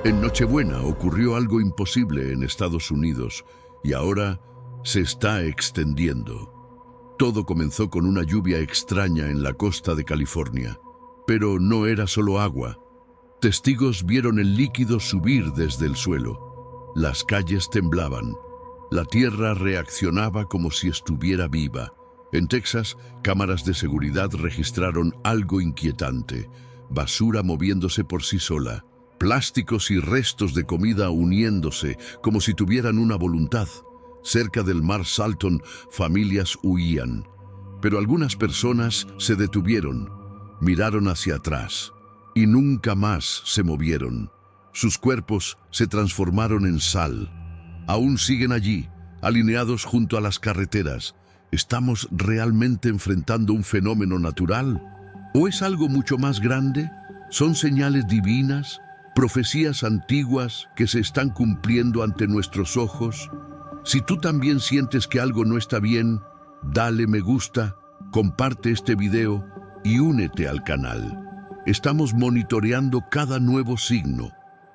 En Nochebuena ocurrió algo imposible en Estados Unidos y ahora se está extendiendo. Todo comenzó con una lluvia extraña en la costa de California, pero no era solo agua. Testigos vieron el líquido subir desde el suelo. Las calles temblaban. La tierra reaccionaba como si estuviera viva. En Texas, cámaras de seguridad registraron algo inquietante: basura moviéndose por sí sola, plásticos y restos de comida uniéndose como si tuvieran una voluntad. Cerca del mar Salton, familias huían, pero algunas personas se detuvieron, miraron hacia atrás y nunca más se movieron. Sus cuerpos se transformaron en sal. Aún siguen allí, alineados junto a las carreteras. ¿Estamos realmente enfrentando un fenómeno natural? ¿O es algo mucho más grande? ¿Son señales divinas, profecías antiguas que se están cumpliendo ante nuestros ojos? Si tú también sientes que algo no está bien, dale me gusta, comparte este video y únete al canal. Estamos monitoreando cada nuevo signo,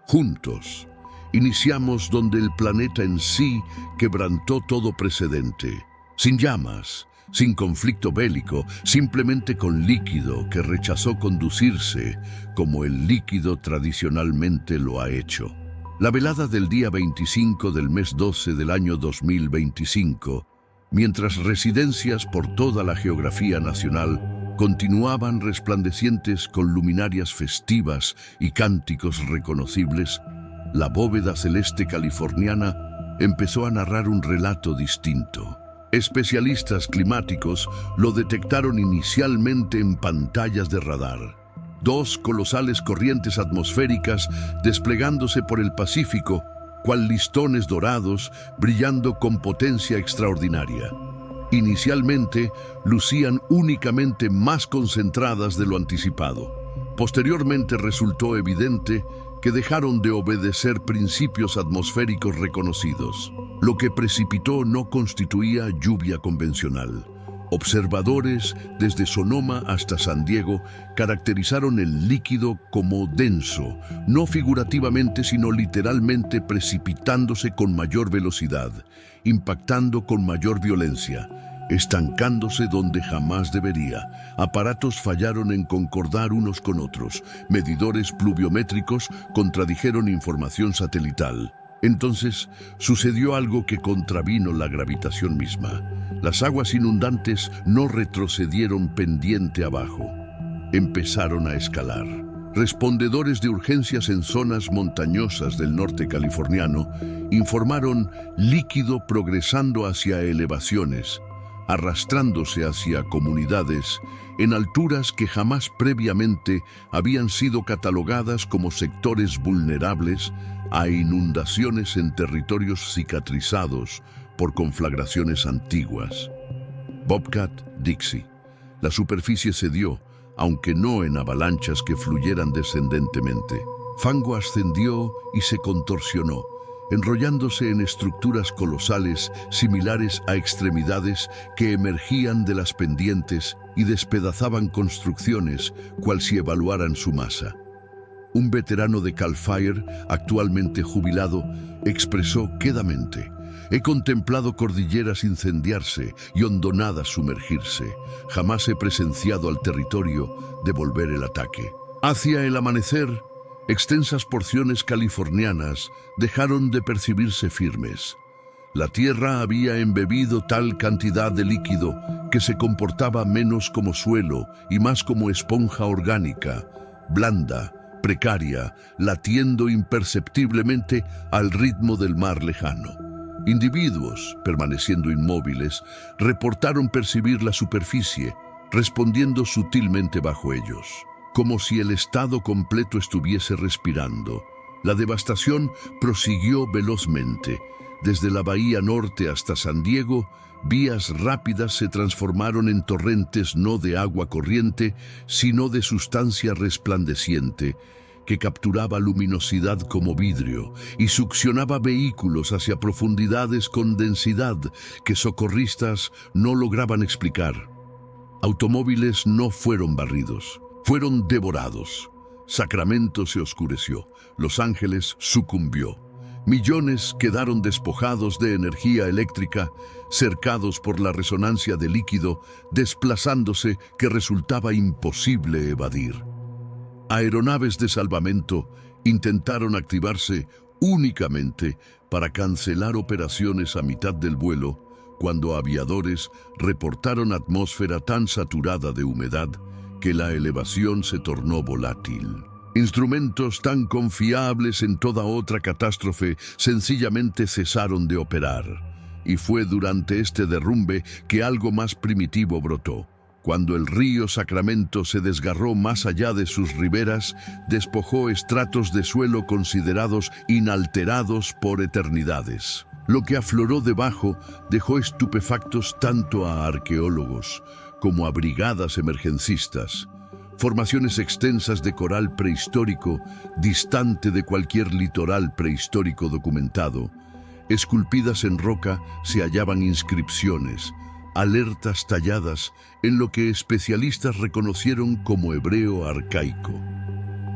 juntos. Iniciamos donde el planeta en sí quebrantó todo precedente. Sin llamas, sin conflicto bélico, simplemente con líquido que rechazó conducirse como el líquido tradicionalmente lo ha hecho. La velada del día 25 del mes 12 del año 2025, mientras residencias por toda la geografía nacional continuaban resplandecientes con luminarias festivas y cánticos reconocibles, la bóveda celeste californiana empezó a narrar un relato distinto. Especialistas climáticos lo detectaron inicialmente en pantallas de radar. Dos colosales corrientes atmosféricas desplegándose por el Pacífico, cual listones dorados, brillando con potencia extraordinaria. Inicialmente, lucían únicamente más concentradas de lo anticipado. Posteriormente resultó evidente que dejaron de obedecer principios atmosféricos reconocidos. Lo que precipitó no constituía lluvia convencional. Observadores desde Sonoma hasta San Diego caracterizaron el líquido como denso, no figurativamente sino literalmente precipitándose con mayor velocidad, impactando con mayor violencia, estancándose donde jamás debería. Aparatos fallaron en concordar unos con otros. Medidores pluviométricos contradijeron información satelital. Entonces sucedió algo que contravino la gravitación misma. Las aguas inundantes no retrocedieron pendiente abajo. Empezaron a escalar. Respondedores de urgencias en zonas montañosas del norte californiano informaron líquido progresando hacia elevaciones, arrastrándose hacia comunidades en alturas que jamás previamente habían sido catalogadas como sectores vulnerables a inundaciones en territorios cicatrizados por conflagraciones antiguas. Bobcat, Dixie. La superficie cedió, aunque no en avalanchas que fluyeran descendentemente. Fango ascendió y se contorsionó, enrollándose en estructuras colosales similares a extremidades que emergían de las pendientes y despedazaban construcciones, cual si evaluaran su masa. Un veterano de Cal Fire, actualmente jubilado, expresó quedamente: «He contemplado cordilleras incendiarse y hondonadas sumergirse. Jamás he presenciado al territorio devolver el ataque». Hacia el amanecer, extensas porciones californianas dejaron de percibirse firmes. La tierra había embebido tal cantidad de líquido que se comportaba menos como suelo y más como esponja orgánica, blanda, precaria, latiendo imperceptiblemente al ritmo del mar lejano. Individuos, permaneciendo inmóviles, reportaron percibir la superficie, respondiendo sutilmente bajo ellos, como si el estado completo estuviese respirando. La devastación prosiguió velozmente. Desde la bahía norte hasta San Diego, vías rápidas se transformaron en torrentes no de agua corriente, sino de sustancia resplandeciente, que capturaba luminosidad como vidrio y succionaba vehículos hacia profundidades con densidad que socorristas no lograban explicar. Automóviles no fueron barridos, fueron devorados. Sacramento se oscureció, Los Ángeles sucumbió. Millones quedaron despojados de energía eléctrica, cercados por la resonancia de líquido, desplazándose que resultaba imposible evadir. Aeronaves de salvamento intentaron activarse únicamente para cancelar operaciones a mitad del vuelo, cuando aviadores reportaron atmósfera tan saturada de humedad que la elevación se tornó volátil. Instrumentos tan confiables en toda otra catástrofe sencillamente cesaron de operar. Y fue durante este derrumbe que algo más primitivo brotó. Cuando el río Sacramento se desgarró más allá de sus riberas, despojó estratos de suelo considerados inalterados por eternidades. Lo que afloró debajo dejó estupefactos tanto a arqueólogos como a brigadas emergencistas. Formaciones extensas de coral prehistórico, distante de cualquier litoral prehistórico documentado. Esculpidas en roca se hallaban inscripciones, alertas talladas en lo que especialistas reconocieron como hebreo arcaico.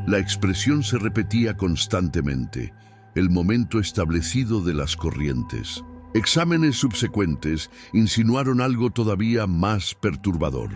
La expresión se repetía constantemente, el momento establecido de las corrientes. Exámenes subsecuentes insinuaron algo todavía más perturbador.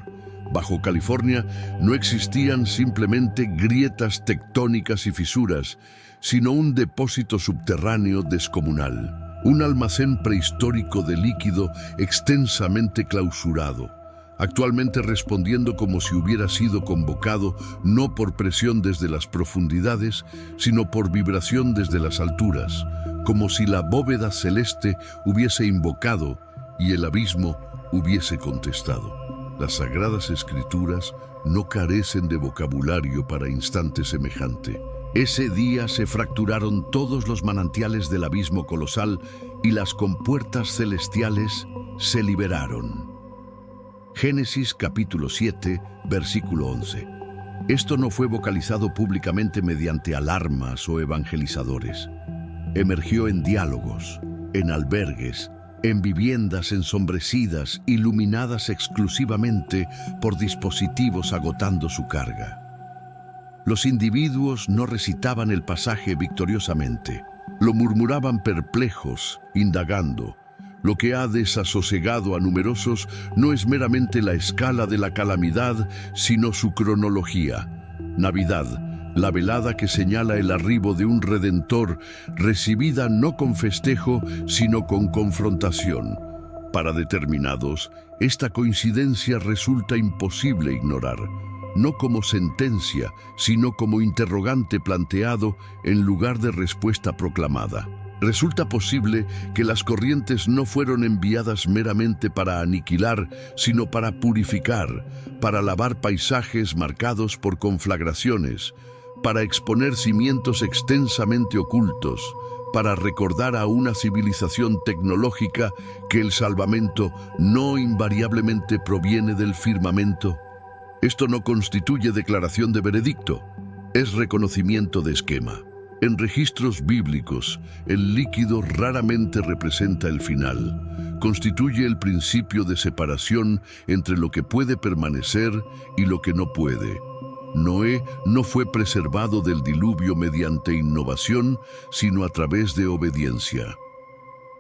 Bajo California no existían simplemente grietas tectónicas y fisuras, sino un depósito subterráneo descomunal. Un almacén prehistórico de líquido extensamente clausurado, actualmente respondiendo como si hubiera sido convocado no por presión desde las profundidades, sino por vibración desde las alturas, como si la bóveda celeste hubiese invocado y el abismo hubiese contestado. Las Sagradas Escrituras no carecen de vocabulario para instante semejante. Ese día se fracturaron todos los manantiales del abismo colosal y las compuertas celestiales se liberaron. Génesis capítulo 7, versículo 11. Esto no fue vocalizado públicamente mediante alarmas o evangelizadores. Emergió en diálogos, en albergues, en viviendas ensombrecidas, iluminadas exclusivamente por dispositivos agotando su carga. Los individuos no recitaban el pasaje victoriosamente, lo murmuraban perplejos, indagando. Lo que ha desasosegado a numerosos no es meramente la escala de la calamidad, sino su cronología. Navidad, la velada que señala el arribo de un Redentor, recibida no con festejo, sino con confrontación. Para determinados, esta coincidencia resulta imposible ignorar, no como sentencia, sino como interrogante planteado en lugar de respuesta proclamada. Resulta posible que las corrientes no fueron enviadas meramente para aniquilar, sino para purificar, para lavar paisajes marcados por conflagraciones, para exponer cimientos extensamente ocultos, para recordar a una civilización tecnológica que el salvamento no invariablemente proviene del firmamento. Esto no constituye declaración de veredicto, es reconocimiento de esquema. En registros bíblicos, el líquido raramente representa el final. Constituye el principio de separación entre lo que puede permanecer y lo que no puede. Noé no fue preservado del diluvio mediante innovación, sino a través de obediencia.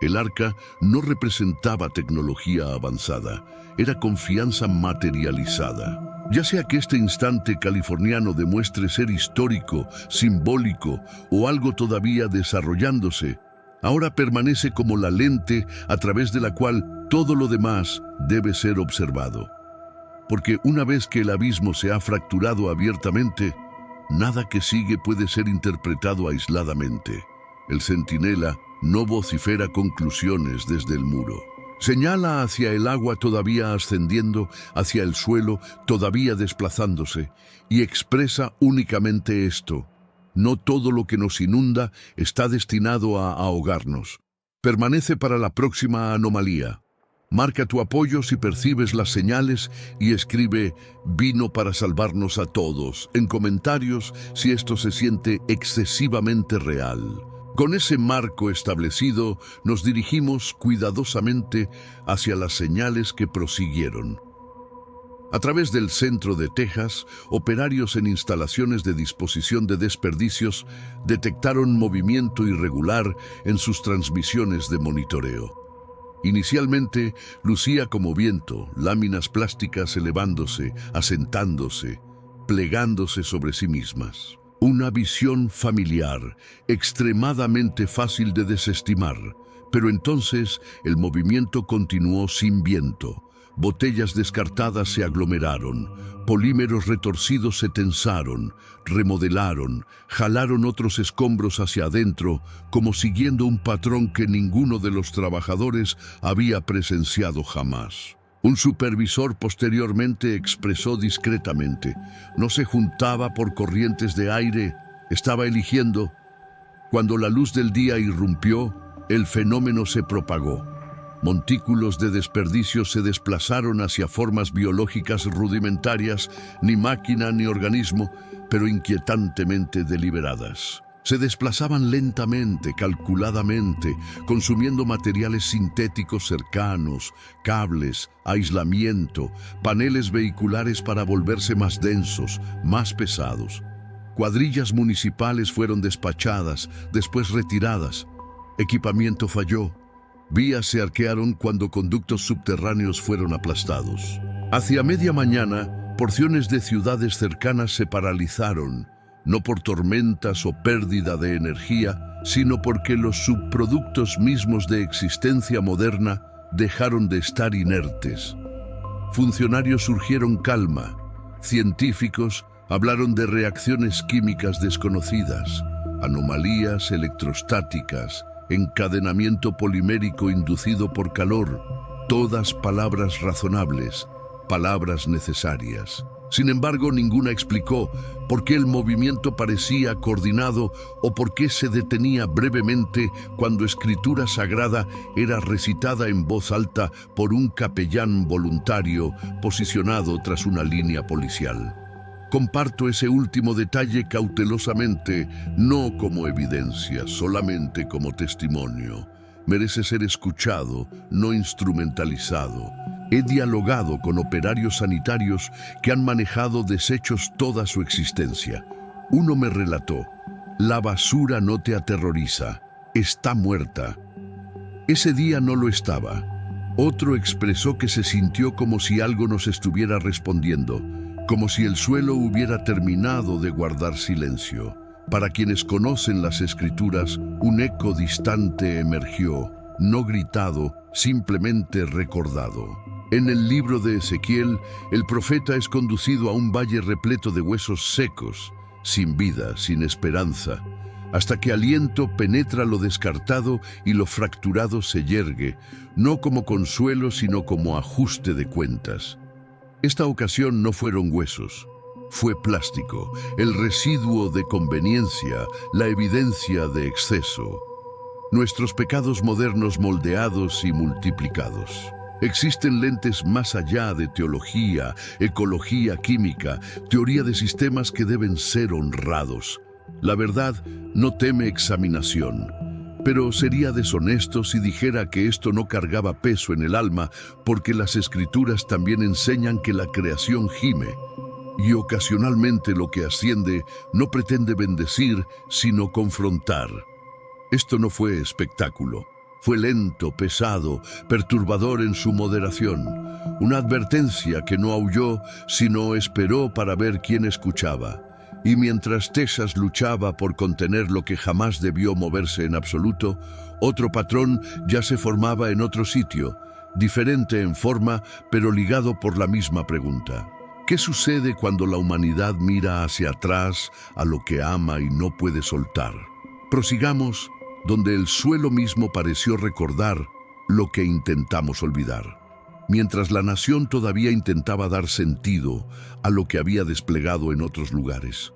El arca no representaba tecnología avanzada, era confianza materializada. Ya sea que este instante californiano demuestre ser histórico, simbólico o algo todavía desarrollándose, ahora permanece como la lente a través de la cual todo lo demás debe ser observado. Porque una vez que el abismo se ha fracturado abiertamente, nada que sigue puede ser interpretado aisladamente. El centinela no vocifera conclusiones desde el muro. Señala hacia el agua todavía ascendiendo, hacia el suelo todavía desplazándose, y expresa únicamente esto: no todo lo que nos inunda está destinado a ahogarnos. Permanece para la próxima anomalía. Marca tu apoyo si percibes las señales y escribe «vino para salvarnos a todos» en comentarios si esto se siente excesivamente real. Con ese marco establecido, nos dirigimos cuidadosamente hacia las señales que prosiguieron. A través del centro de Texas, operarios en instalaciones de disposición de desperdicios detectaron movimiento irregular en sus transmisiones de monitoreo. Inicialmente lucía como viento, láminas plásticas elevándose, asentándose, plegándose sobre sí mismas. Una visión familiar, extremadamente fácil de desestimar, pero entonces el movimiento continuó sin viento. Botellas descartadas se aglomeraron, polímeros retorcidos se tensaron, remodelaron, jalaron otros escombros hacia adentro, como siguiendo un patrón que ninguno de los trabajadores había presenciado jamás. Un supervisor posteriormente expresó discretamente: no se juntaba por corrientes de aire, estaba eligiendo. Cuando la luz del día irrumpió, el fenómeno se propagó. Montículos de desperdicios se desplazaron hacia formas biológicas rudimentarias, ni máquina ni organismo, pero inquietantemente deliberadas. Se desplazaban lentamente, calculadamente, consumiendo materiales sintéticos cercanos, cables, aislamiento, paneles vehiculares para volverse más densos, más pesados. Cuadrillas municipales fueron despachadas, después retiradas. Equipamiento falló. Vías se arquearon cuando conductos subterráneos fueron aplastados. Hacia media mañana, porciones de ciudades cercanas se paralizaron, no por tormentas o pérdida de energía, sino porque los subproductos mismos de existencia moderna dejaron de estar inertes. Funcionarios surgieron calma, científicos hablaron de reacciones químicas desconocidas, anomalías electrostáticas, encadenamiento polimérico inducido por calor, todas palabras razonables, palabras necesarias. Sin embargo, ninguna explicó por qué el movimiento parecía coordinado o por qué se detenía brevemente cuando escritura sagrada era recitada en voz alta por un capellán voluntario posicionado tras una línea policial. Comparto ese último detalle cautelosamente, no como evidencia, solamente como testimonio. Merece ser escuchado, no instrumentalizado. He dialogado con operarios sanitarios que han manejado desechos toda su existencia. Uno me relató: la basura no te aterroriza, está muerta. Ese día no lo estaba. Otro expresó que se sintió como si algo nos estuviera respondiendo, como si el suelo hubiera terminado de guardar silencio. Para quienes conocen las Escrituras, un eco distante emergió, no gritado, simplemente recordado. En el libro de Ezequiel, el profeta es conducido a un valle repleto de huesos secos, sin vida, sin esperanza, hasta que aliento penetra lo descartado y lo fracturado se yergue, no como consuelo, sino como ajuste de cuentas. Esta ocasión no fueron huesos, fue plástico, el residuo de conveniencia, la evidencia de exceso. Nuestros pecados modernos moldeados y multiplicados. Existen lentes más allá de teología, ecología química, teoría de sistemas que deben ser honrados. La verdad no teme examinación. Pero sería deshonesto si dijera que esto no cargaba peso en el alma, porque las Escrituras también enseñan que la creación gime. Y ocasionalmente lo que asciende no pretende bendecir, sino confrontar. Esto no fue espectáculo. Fue lento, pesado, perturbador en su moderación. Una advertencia que no aulló, sino esperó para ver quién escuchaba. Y mientras Texas luchaba por contener lo que jamás debió moverse en absoluto, otro patrón ya se formaba en otro sitio, diferente en forma, pero ligado por la misma pregunta. ¿Qué sucede cuando la humanidad mira hacia atrás a lo que ama y no puede soltar? Prosigamos donde el suelo mismo pareció recordar lo que intentamos olvidar. Mientras la nación todavía intentaba dar sentido a lo que había desplegado en otros lugares.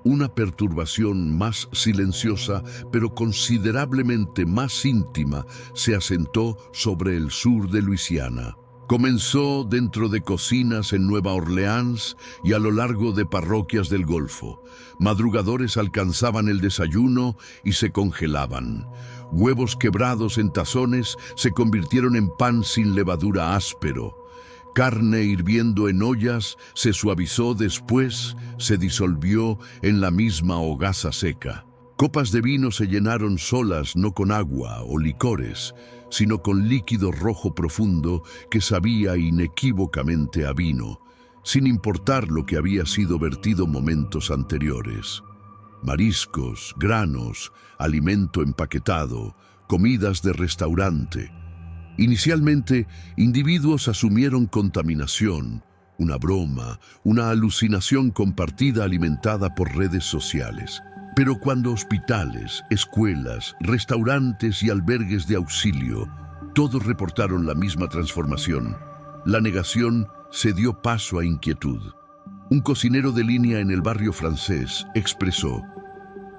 Una perturbación más silenciosa, pero considerablemente más íntima, se asentó sobre el sur de Luisiana. Comenzó dentro de cocinas en Nueva Orleans y a lo largo de parroquias del Golfo. Madrugadores alcanzaban el desayuno y se congelaban. Huevos quebrados en tazones se convirtieron en pan sin levadura áspero. Carne hirviendo en ollas se suavizó después, se disolvió en la misma hogaza seca. Copas de vino se llenaron solas no con agua o licores, sino con líquido rojo profundo que sabía inequívocamente a vino, sin importar lo que había sido vertido momentos anteriores. Mariscos, granos, alimento empaquetado, comidas de restaurante. Inicialmente, individuos asumieron contaminación, una broma, una alucinación compartida alimentada por redes sociales. Pero cuando hospitales, escuelas, restaurantes y albergues de auxilio, todos reportaron la misma transformación, la negación se dio paso a inquietud. Un cocinero de línea en el barrio francés expresó: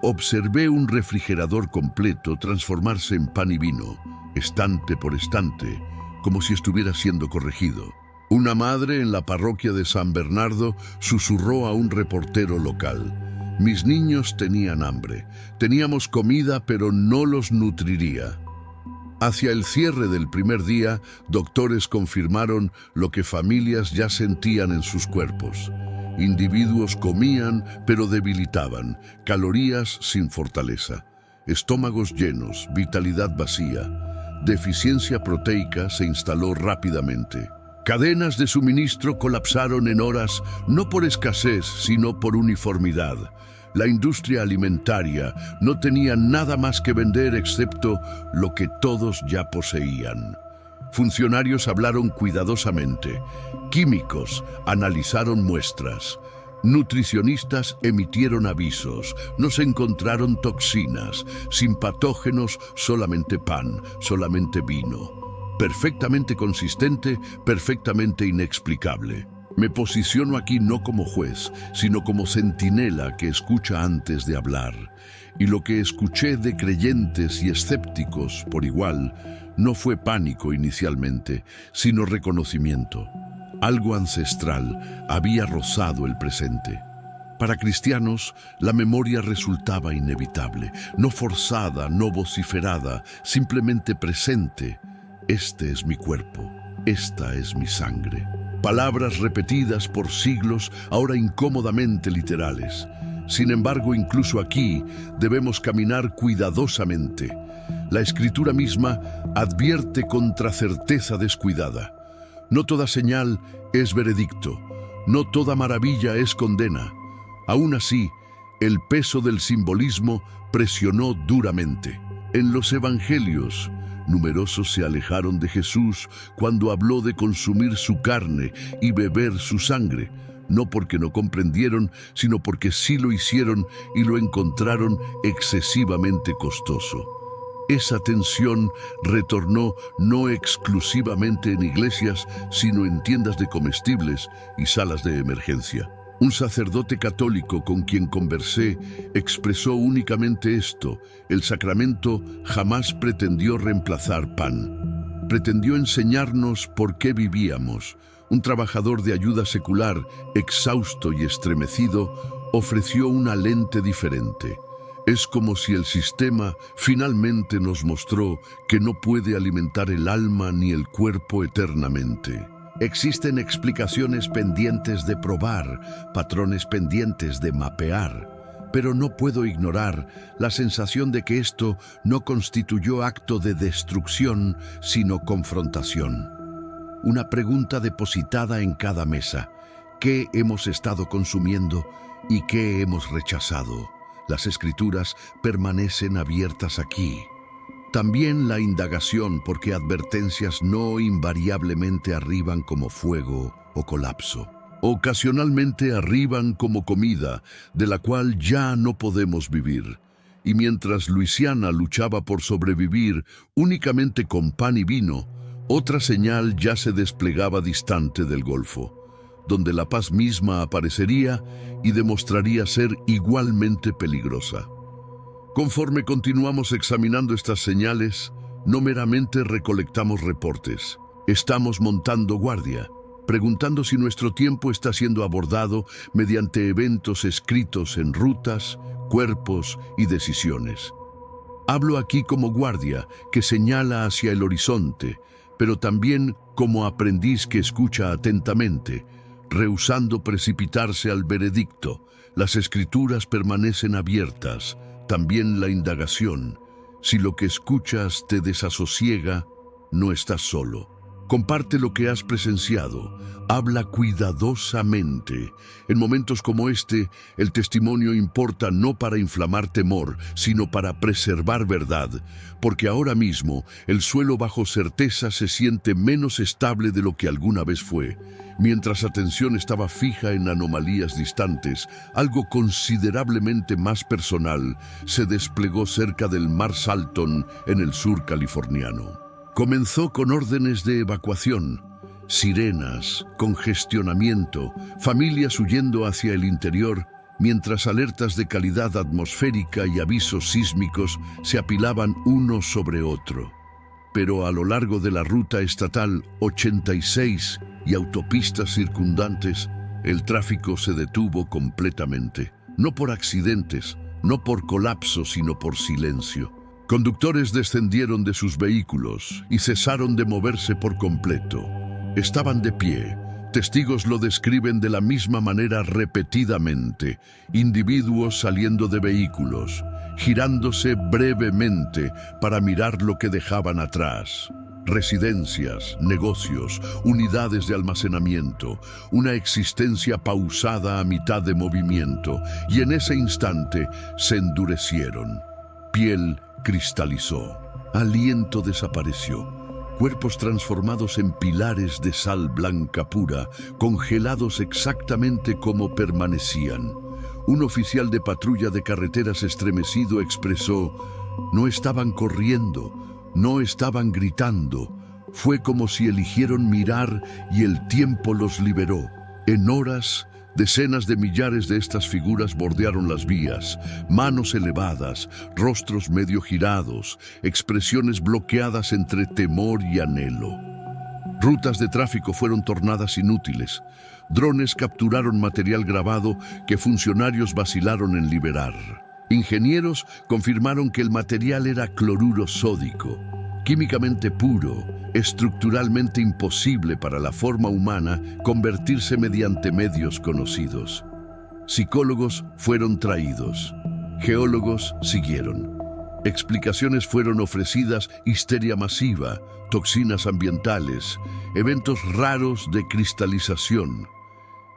observé un refrigerador completo transformarse en pan y vino, estante por estante, como si estuviera siendo corregido. Una madre en la parroquia de San Bernardo susurró a un reportero local: mis niños tenían hambre, teníamos comida pero no los nutriría. Hacia el cierre del primer día, doctores confirmaron lo que familias ya sentían en sus cuerpos. Individuos comían pero debilitaban, calorías sin fortaleza, estómagos llenos, vitalidad vacía. Deficiencia proteica se instaló rápidamente. Cadenas de suministro colapsaron en horas, no por escasez, sino por uniformidad. La industria alimentaria no tenía nada más que vender excepto lo que todos ya poseían. Funcionarios hablaron cuidadosamente. Químicos analizaron muestras. Nutricionistas emitieron avisos. No se encontraron toxinas. Sin patógenos, solamente pan, solamente vino. Perfectamente consistente, perfectamente inexplicable. Me posiciono aquí no como juez, sino como centinela que escucha antes de hablar. Y lo que escuché de creyentes y escépticos por igual no fue pánico inicialmente, sino reconocimiento. Algo ancestral había rozado el presente. Para cristianos, la memoria resultaba inevitable, no forzada, no vociferada, simplemente presente. Este es mi cuerpo, esta es mi sangre. Palabras repetidas por siglos, ahora incómodamente literales. Sin embargo, incluso aquí debemos caminar cuidadosamente. La Escritura misma advierte contra certeza descuidada. No toda señal es veredicto, no toda maravilla es condena. Aún así, el peso del simbolismo presionó duramente. En los evangelios, numerosos se alejaron de Jesús cuando habló de consumir su carne y beber su sangre, no porque no comprendieron, sino porque sí lo hicieron y lo encontraron excesivamente costoso. Esa tensión retornó no exclusivamente en iglesias, sino en tiendas de comestibles y salas de emergencia. Un sacerdote católico con quien conversé expresó únicamente esto: el sacramento jamás pretendió reemplazar pan. Pretendió enseñarnos por qué vivíamos. Un trabajador de ayuda secular, exhausto y estremecido, ofreció una lente diferente. Es como si el sistema finalmente nos mostró que no puede alimentar el alma ni el cuerpo eternamente. Existen explicaciones pendientes de probar, patrones pendientes de mapear, pero no puedo ignorar la sensación de que esto no constituyó acto de destrucción, sino confrontación. Una pregunta depositada en cada mesa: ¿qué hemos estado consumiendo y qué hemos rechazado? Las Escrituras permanecen abiertas aquí. También la indagación, porque advertencias no invariablemente arriban como fuego o colapso. Ocasionalmente arriban como comida, de la cual ya no podemos vivir. Y mientras Luisiana luchaba por sobrevivir únicamente con pan y vino, otra señal ya se desplegaba distante del Golfo, donde la paz misma aparecería y demostraría ser igualmente peligrosa. Conforme continuamos examinando estas señales, no meramente recolectamos reportes. Estamos montando guardia, preguntando si nuestro tiempo está siendo abordado mediante eventos escritos en rutas, cuerpos y decisiones. Hablo aquí como guardia que señala hacia el horizonte, pero también como aprendiz que escucha atentamente, rehusando precipitarse al veredicto. Las escrituras permanecen abiertas, también la indagación. Si lo que escuchas te desasosiega, no estás solo. Comparte lo que has presenciado. Habla cuidadosamente. En momentos como este, el testimonio importa no para inflamar temor, sino para preservar verdad, porque ahora mismo el suelo bajo certeza se siente menos estable de lo que alguna vez fue. Mientras atención estaba fija en anomalías distantes, algo considerablemente más personal se desplegó cerca del Mar Salton en el sur californiano. Comenzó con órdenes de evacuación, sirenas, congestionamiento, familias huyendo hacia el interior, mientras alertas de calidad atmosférica y avisos sísmicos se apilaban uno sobre otro. Pero a lo largo de la ruta estatal 86 y autopistas circundantes, el tráfico se detuvo completamente, no por accidentes, no por colapso, sino por silencio. Conductores descendieron de sus vehículos y cesaron de moverse por completo. Estaban de pie. Testigos lo describen de la misma manera repetidamente. Individuos saliendo de vehículos, girándose brevemente para mirar lo que dejaban atrás. Residencias, negocios, unidades de almacenamiento, una existencia pausada a mitad de movimiento, y en ese instante se endurecieron. Piel cristalizó, aliento desapareció, cuerpos transformados en pilares de sal blanca pura, congelados exactamente como permanecían. Un oficial de patrulla de carreteras estremecido expresó: no estaban corriendo, no estaban gritando, fue como si eligieron mirar y el tiempo los liberó. En horas, decenas de millares de estas figuras bordearon las vías, manos elevadas, rostros medio girados, expresiones bloqueadas entre temor y anhelo. Rutas de tráfico fueron tornadas inútiles. Drones capturaron material grabado que funcionarios vacilaron en liberar. Ingenieros confirmaron que el material era cloruro sódico, químicamente puro, estructuralmente imposible para la forma humana convertirse mediante medios conocidos. Psicólogos fueron traídos. Geólogos siguieron. Explicaciones fueron ofrecidas: histeria masiva, toxinas ambientales, eventos raros de cristalización.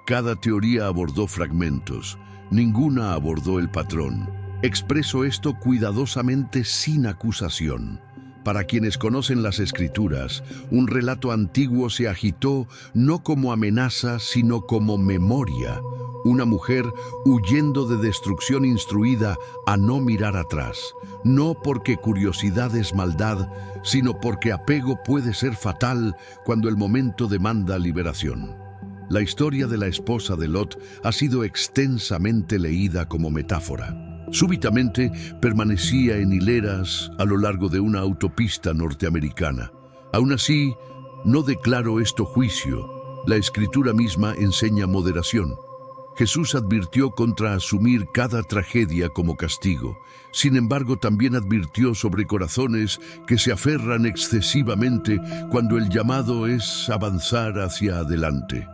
Cada teoría abordó fragmentos, ninguna abordó el patrón. Expreso esto cuidadosamente sin acusación. Para quienes conocen las escrituras, un relato antiguo se agitó no como amenaza, sino como memoria. Una mujer huyendo de destrucción instruida a no mirar atrás, no porque curiosidad es maldad, sino porque apego puede ser fatal cuando el momento demanda liberación. La historia de la esposa de Lot ha sido extensamente leída como metáfora. Súbitamente permanecía en hileras a lo largo de una autopista norteamericana. Aún así, no declaro esto juicio. La escritura misma enseña moderación. Jesús advirtió contra asumir cada tragedia como castigo. Sin embargo, también advirtió sobre corazones que se aferran excesivamente cuando el llamado es avanzar hacia adelante.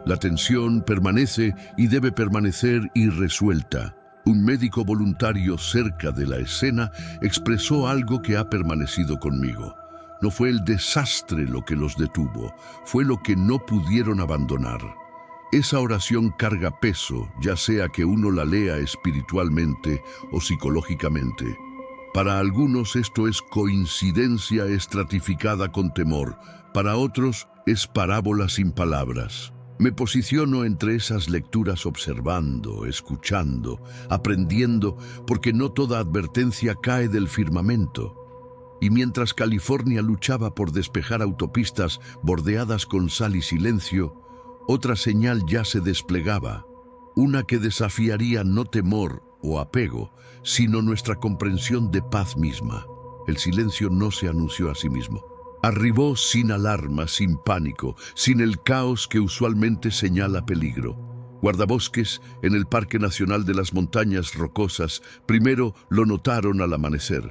La tensión permanece y debe permanecer irresuelta. Un médico voluntario cerca de la escena expresó algo que ha permanecido conmigo. No fue el desastre lo que los detuvo, fue lo que no pudieron abandonar. Esa oración carga peso, ya sea que uno la lea espiritualmente o psicológicamente. Para algunos esto es coincidencia estratificada con temor, para otros es parábola sin palabras. Me posiciono entre esas lecturas observando, escuchando, aprendiendo, porque no toda advertencia cae del firmamento. Y mientras California luchaba por despejar autopistas bordeadas con sal y silencio, otra señal ya se desplegaba, una que desafiaría no temor o apego, sino nuestra comprensión de paz misma. El silencio no se anunció a sí mismo. Arribó sin alarma, sin pánico, sin el caos que usualmente señala peligro. Guardabosques en el Parque Nacional de las Montañas Rocosas primero lo notaron al amanecer.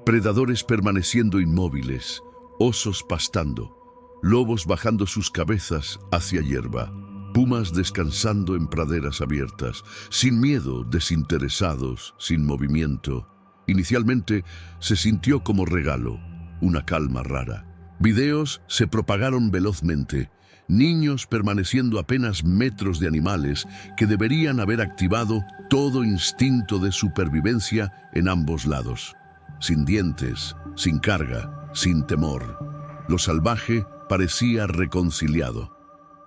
Predadores permaneciendo inmóviles, osos pastando, lobos bajando sus cabezas hacia hierba, pumas descansando en praderas abiertas, sin miedo, desinteresados, sin movimiento. Inicialmente se sintió como regalo, una calma rara. Videos se propagaron velozmente, niños permaneciendo a apenas metros de animales que deberían haber activado todo instinto de supervivencia en ambos lados. Sin dientes, sin carga, sin temor. Lo salvaje parecía reconciliado.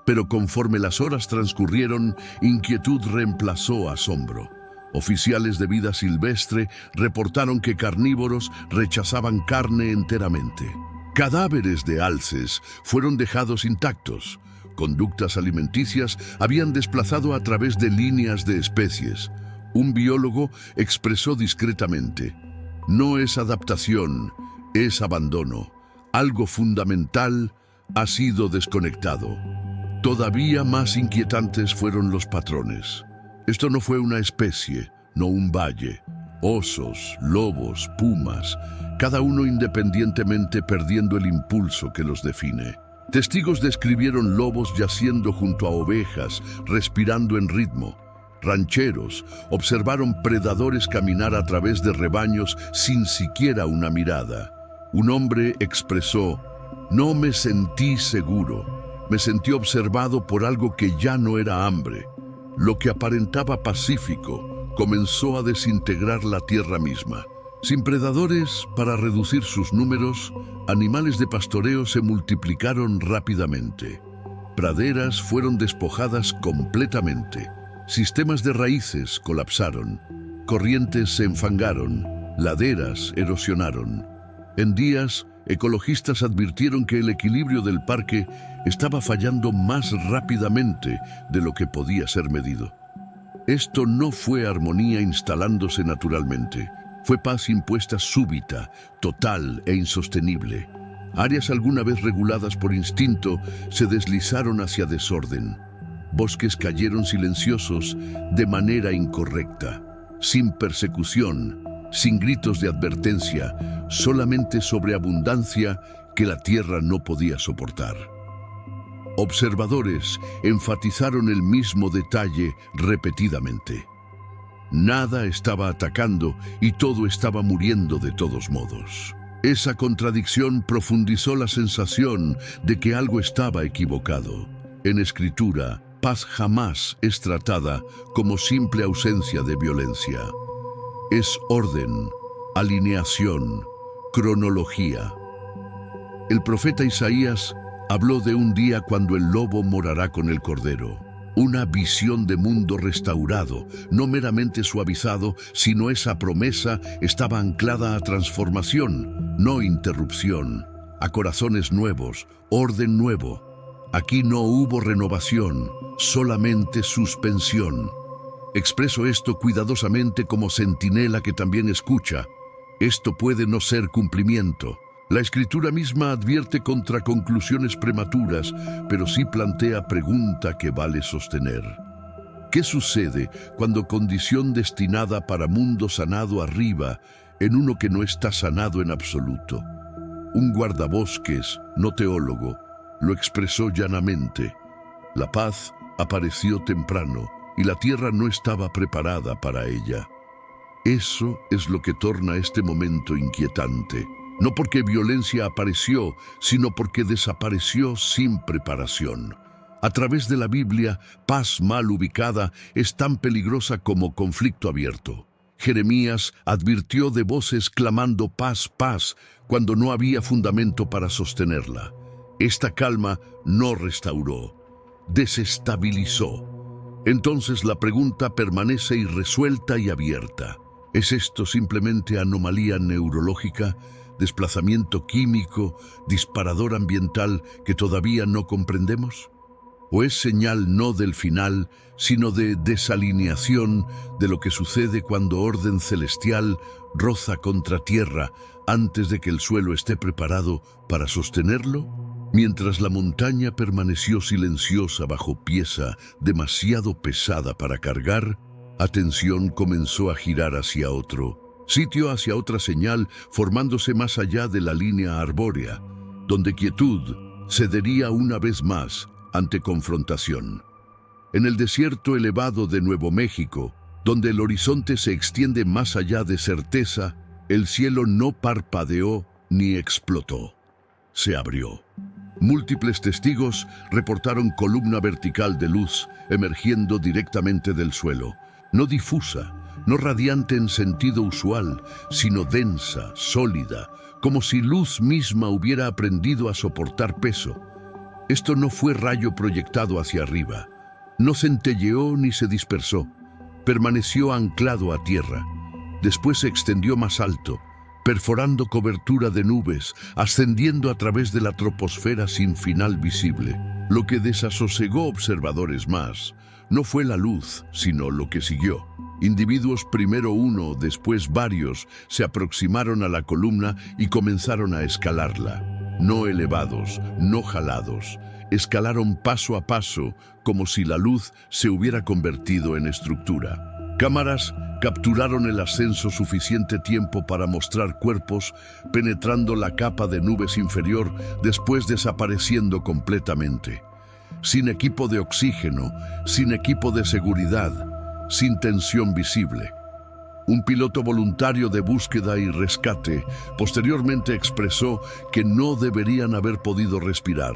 Pero conforme las horas transcurrieron, inquietud reemplazó asombro. Oficiales de vida silvestre reportaron que carnívoros rechazaban carne enteramente. Cadáveres de alces fueron dejados intactos. Conductas alimenticias habían desplazado a través de líneas de especies. Un biólogo expresó discretamente: no es adaptación, es abandono. Algo fundamental ha sido desconectado. Todavía más inquietantes fueron los patrones. Esto no fue una especie, no un valle. Osos, lobos, pumas, cada uno independientemente perdiendo el impulso que los define. Testigos describieron lobos yaciendo junto a ovejas, respirando en ritmo. Rancheros observaron predadores caminar a través de rebaños sin siquiera una mirada. Un hombre expresó: no me sentí seguro, me sentí observado por algo que ya no era hambre. Lo que aparentaba pacífico comenzó a desintegrar la tierra misma. Sin predadores para reducir sus números, animales de pastoreo se multiplicaron rápidamente. Praderas fueron despojadas completamente. Sistemas de raíces colapsaron. Corrientes se enfangaron. Laderas erosionaron. En días, ecologistas advirtieron que el equilibrio del parque estaba fallando más rápidamente de lo que podía ser medido. Esto no fue armonía instalándose naturalmente. Fue paz impuesta súbita, total e insostenible. Áreas alguna vez reguladas por instinto se deslizaron hacia desorden. Bosques cayeron silenciosos de manera incorrecta, sin persecución, sin gritos de advertencia, solamente sobreabundancia que la tierra no podía soportar. Observadores enfatizaron el mismo detalle repetidamente. Nada estaba atacando y todo estaba muriendo de todos modos. Esa contradicción profundizó la sensación de que algo estaba equivocado. En escritura, paz jamás es tratada como simple ausencia de violencia. Es orden, alineación, cronología. El profeta Isaías habló de un día cuando el lobo morará con el cordero. Una visión de mundo restaurado, no meramente suavizado, sino esa promesa estaba anclada a transformación, no interrupción, a corazones nuevos, orden nuevo. Aquí no hubo renovación, solamente suspensión. Expreso esto cuidadosamente como centinela que también escucha. Esto puede no ser cumplimiento. La Escritura misma advierte contra conclusiones prematuras, pero sí plantea pregunta que vale sostener. ¿Qué sucede cuando condición destinada para mundo sanado arriba en uno que no está sanado en absoluto? Un guardabosques, no teólogo, lo expresó llanamente. La paz apareció temprano y la tierra no estaba preparada para ella. Eso es lo que torna este momento inquietante. No porque violencia apareció, sino porque desapareció sin preparación. A través de la Biblia, paz mal ubicada es tan peligrosa como conflicto abierto. Jeremías advirtió de voces clamando paz, paz, cuando no había fundamento para sostenerla. Esta calma no restauró, desestabilizó. Entonces la pregunta permanece irresuelta y abierta. ¿Es esto simplemente anomalía neurológica, desplazamiento químico, disparador ambiental que todavía no comprendemos? ¿O es señal no del final, sino de desalineación de lo que sucede cuando orden celestial roza contra tierra antes de que el suelo esté preparado para sostenerlo? Mientras la montaña permaneció silenciosa bajo pieza demasiado pesada para cargar, atención comenzó a girar hacia otro sitio, hacia otra señal, formándose más allá de la línea arbórea. donde quietud cedería una vez más ante confrontación. En el desierto elevado de Nuevo México, donde el horizonte se extiende más allá de certeza, el cielo no parpadeó ni explotó. Se abrió. Múltiples testigos reportaron columna vertical de luz emergiendo directamente del suelo, no difusa, no radiante en sentido usual, sino densa, sólida, como si luz misma hubiera aprendido a soportar peso. Esto no fue rayo proyectado hacia arriba, no centelleó ni se dispersó, permaneció anclado a tierra. Después se extendió más alto, perforando cobertura de nubes, ascendiendo a través de la troposfera sin final visible. Lo que desasosegó observadores más no fue la luz, sino lo que siguió. Individuos, primero uno, después varios, se aproximaron a la columna y comenzaron a escalarla. No elevados, no jalados. Escalaron paso a paso, como si la luz se hubiera convertido en estructura. Cámaras capturaron el ascenso suficiente tiempo para mostrar cuerpos penetrando la capa de nubes inferior, después desapareciendo completamente. Sin equipo de oxígeno, sin equipo de seguridad, sin tensión visible. Un piloto voluntario de búsqueda y rescate posteriormente expresó que no deberían haber podido respirar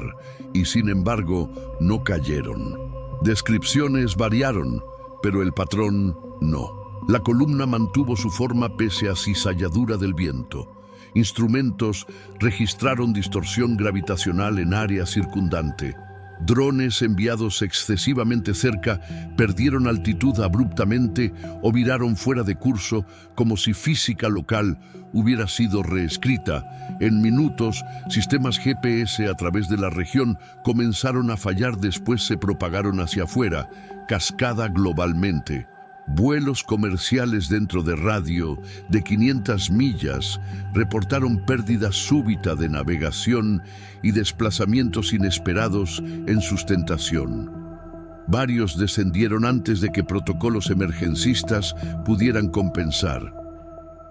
y sin embargo no cayeron. Descripciones variaron, pero el patrón no. La columna mantuvo su forma pese a cizalladura del viento. Instrumentos registraron distorsión gravitacional en área circundante. Drones enviados excesivamente cerca perdieron altitud abruptamente o viraron fuera de curso como si física local hubiera sido reescrita. En minutos, sistemas GPS a través de la región comenzaron a fallar, después se propagaron hacia afuera, cascada globalmente. Vuelos comerciales dentro de radio de 500 millas reportaron pérdida súbita de navegación y desplazamientos inesperados en sustentación. Varios descendieron antes de que protocolos emergencistas pudieran compensar.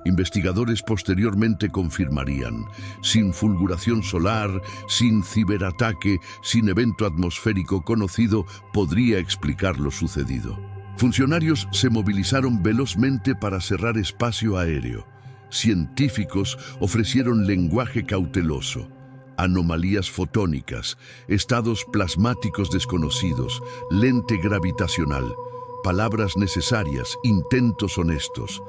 Investigadores posteriormente confirmarían, sin fulguración solar, sin ciberataque, sin evento atmosférico conocido, podría explicar lo sucedido. Funcionarios se movilizaron velozmente para cerrar espacio aéreo. Científicos ofrecieron lenguaje cauteloso. Anomalías fotónicas, estados plasmáticos desconocidos, lente gravitacional, palabras necesarias, intentos honestos.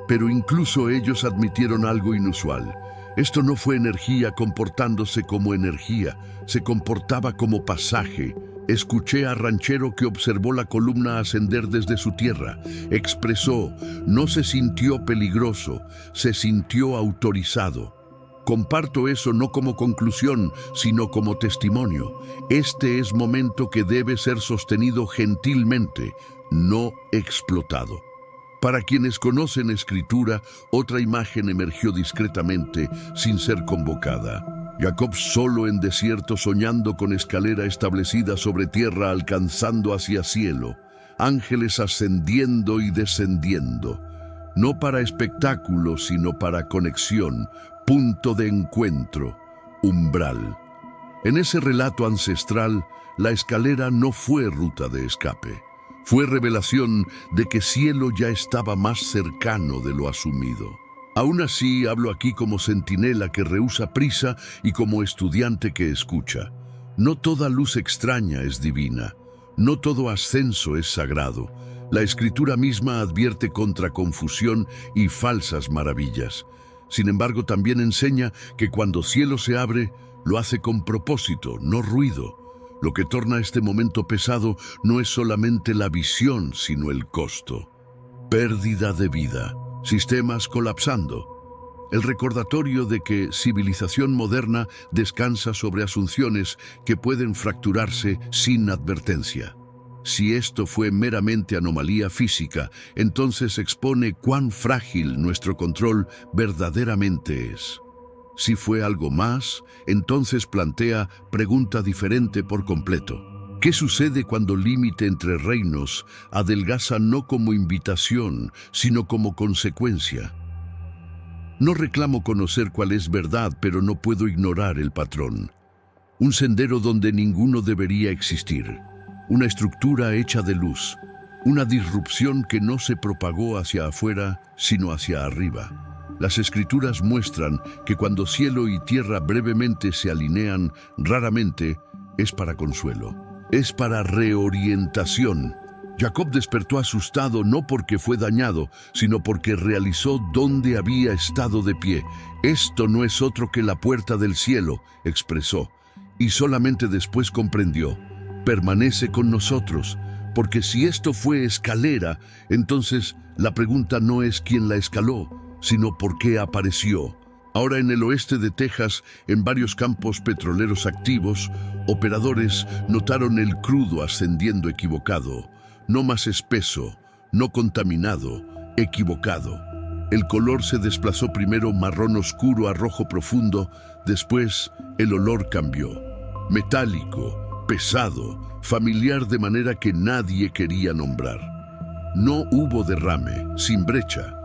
Pero incluso ellos admitieron algo inusual. Esto no fue energía comportándose como energía, se comportaba como pasaje. Escuché a ranchero que observó la columna ascender desde su tierra. Expresó, no se sintió peligroso, se sintió autorizado. Comparto eso no como conclusión, sino como testimonio. Este es momento que debe ser sostenido gentilmente, no explotado. Para quienes conocen escritura, otra imagen emergió discretamente, sin ser convocada. Jacob solo en desierto, soñando con escalera establecida sobre tierra, alcanzando hacia cielo. Ángeles ascendiendo y descendiendo. No para espectáculo, sino para conexión, punto de encuentro, umbral. En ese relato ancestral, la escalera no fue ruta de escape. Fue revelación de que cielo ya estaba más cercano de lo asumido. Aún así, hablo aquí como centinela que rehúsa prisa y como estudiante que escucha. No toda luz extraña es divina. No todo ascenso es sagrado. La escritura misma advierte contra confusión y falsas maravillas. Sin embargo, también enseña que cuando cielo se abre, lo hace con propósito, no ruido. Lo que torna este momento pesado no es solamente la visión, sino el costo. Pérdida de vida, sistemas colapsando. El recordatorio de que civilización moderna descansa sobre asunciones que pueden fracturarse sin advertencia. Si esto fue meramente anomalía física, entonces expone cuán frágil nuestro control verdaderamente es. Si fue algo más, entonces plantea pregunta diferente por completo. ¿Qué sucede cuando límite entre reinos adelgaza no como invitación, sino como consecuencia? No reclamo conocer cuál es verdad, pero no puedo ignorar el patrón. Un sendero donde ninguno debería existir. Una estructura hecha de luz. Una disrupción que no se propagó hacia afuera, sino hacia arriba. Las escrituras muestran que cuando cielo y tierra brevemente se alinean, raramente es para consuelo. Es para reorientación. Jacob despertó asustado no porque fue dañado, sino porque realizó dónde había estado de pie. Esto no es otro que la puerta del cielo, expresó, y solamente después comprendió. Permanece con nosotros, porque si esto fue escalera, entonces la pregunta no es quién la escaló, sino por qué apareció. Ahora en el oeste de Texas, en varios campos petroleros activos, operadores notaron el crudo ascendiendo equivocado. No más espeso, no contaminado, equivocado. El color se desplazó primero marrón oscuro a rojo profundo, después el olor cambió. Metálico, pesado, familiar de manera que nadie quería nombrar. No hubo derrame, sin brecha.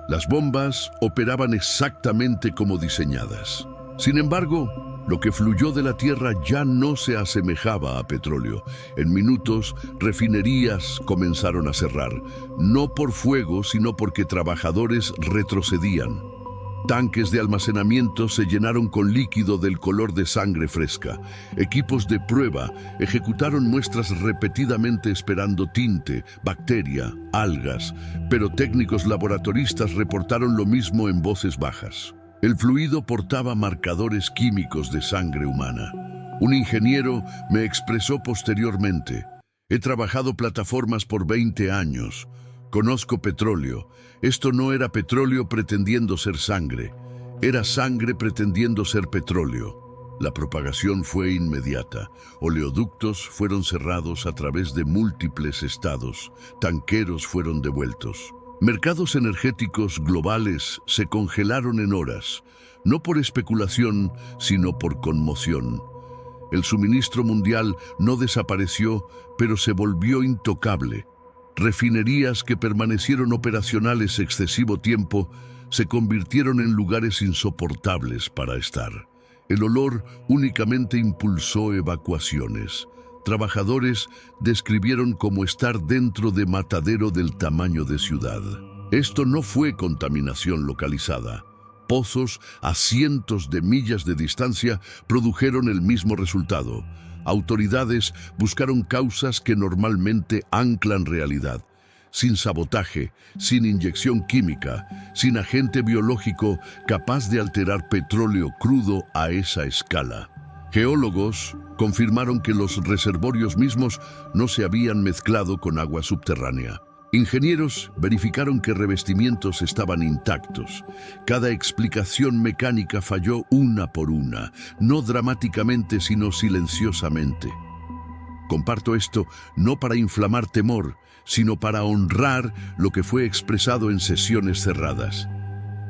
Las bombas operaban exactamente como diseñadas. Sin embargo, lo que fluyó de la tierra ya no se asemejaba a petróleo. En minutos, refinerías comenzaron a cerrar, no por fuego, sino porque trabajadores retrocedían. Tanques de almacenamiento se llenaron con líquido del color de sangre fresca. Equipos de prueba ejecutaron muestras repetidamente esperando tinte, bacteria, algas, pero técnicos laboratoristas reportaron lo mismo en voces bajas. El fluido portaba marcadores químicos de sangre humana. Un ingeniero me expresó posteriormente: he trabajado plataformas por 20 años. Conozco petróleo. Esto no era petróleo pretendiendo ser sangre. Era sangre pretendiendo ser petróleo. La propagación fue inmediata. Oleoductos fueron cerrados a través de múltiples estados. Tanqueros fueron devueltos. Mercados energéticos globales se congelaron en horas, no por especulación, sino por conmoción. El suministro mundial no desapareció, pero se volvió intocable. Refinerías que permanecieron operacionales excesivo tiempo se convirtieron en lugares insoportables para estar. El olor únicamente impulsó evacuaciones. Trabajadores describieron como estar dentro de matadero del tamaño de ciudad. Esto no fue contaminación localizada. Pozos a cientos de millas de distancia produjeron el mismo resultado. Autoridades buscaron causas que normalmente anclan realidad. Sin sabotaje, sin inyección química, sin agente biológico capaz de alterar petróleo crudo a esa escala. Geólogos confirmaron que los reservorios mismos no se habían mezclado con agua subterránea. Ingenieros verificaron que revestimientos estaban intactos. Cada explicación mecánica falló una por una, no dramáticamente sino silenciosamente. Comparto esto no para inflamar temor, sino para honrar lo que fue expresado en sesiones cerradas.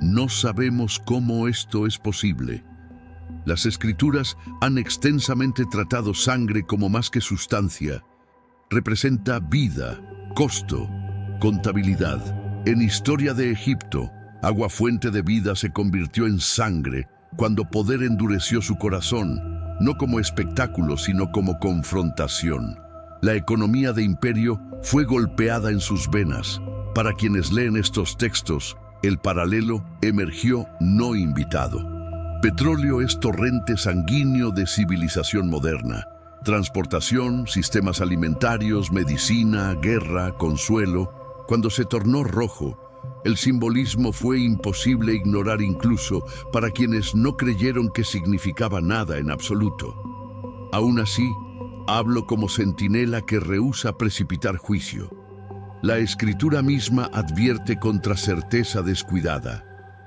No sabemos cómo esto es posible. Las escrituras han extensamente tratado sangre como más que sustancia. Representa vida, costo, contabilidad. En Historia de Egipto, agua fuente de vida se convirtió en sangre cuando poder endureció su corazón, no como espectáculo, sino como confrontación. La economía de imperio fue golpeada en sus venas. Para quienes leen estos textos, el paralelo emergió no invitado. Petróleo es torrente sanguíneo de civilización moderna. Transportación, sistemas alimentarios, medicina, guerra, consuelo. Cuando se tornó rojo, el simbolismo fue imposible ignorar incluso para quienes no creyeron que significaba nada en absoluto. Aún así, hablo como centinela que rehúsa precipitar juicio. La escritura misma advierte contra certeza descuidada.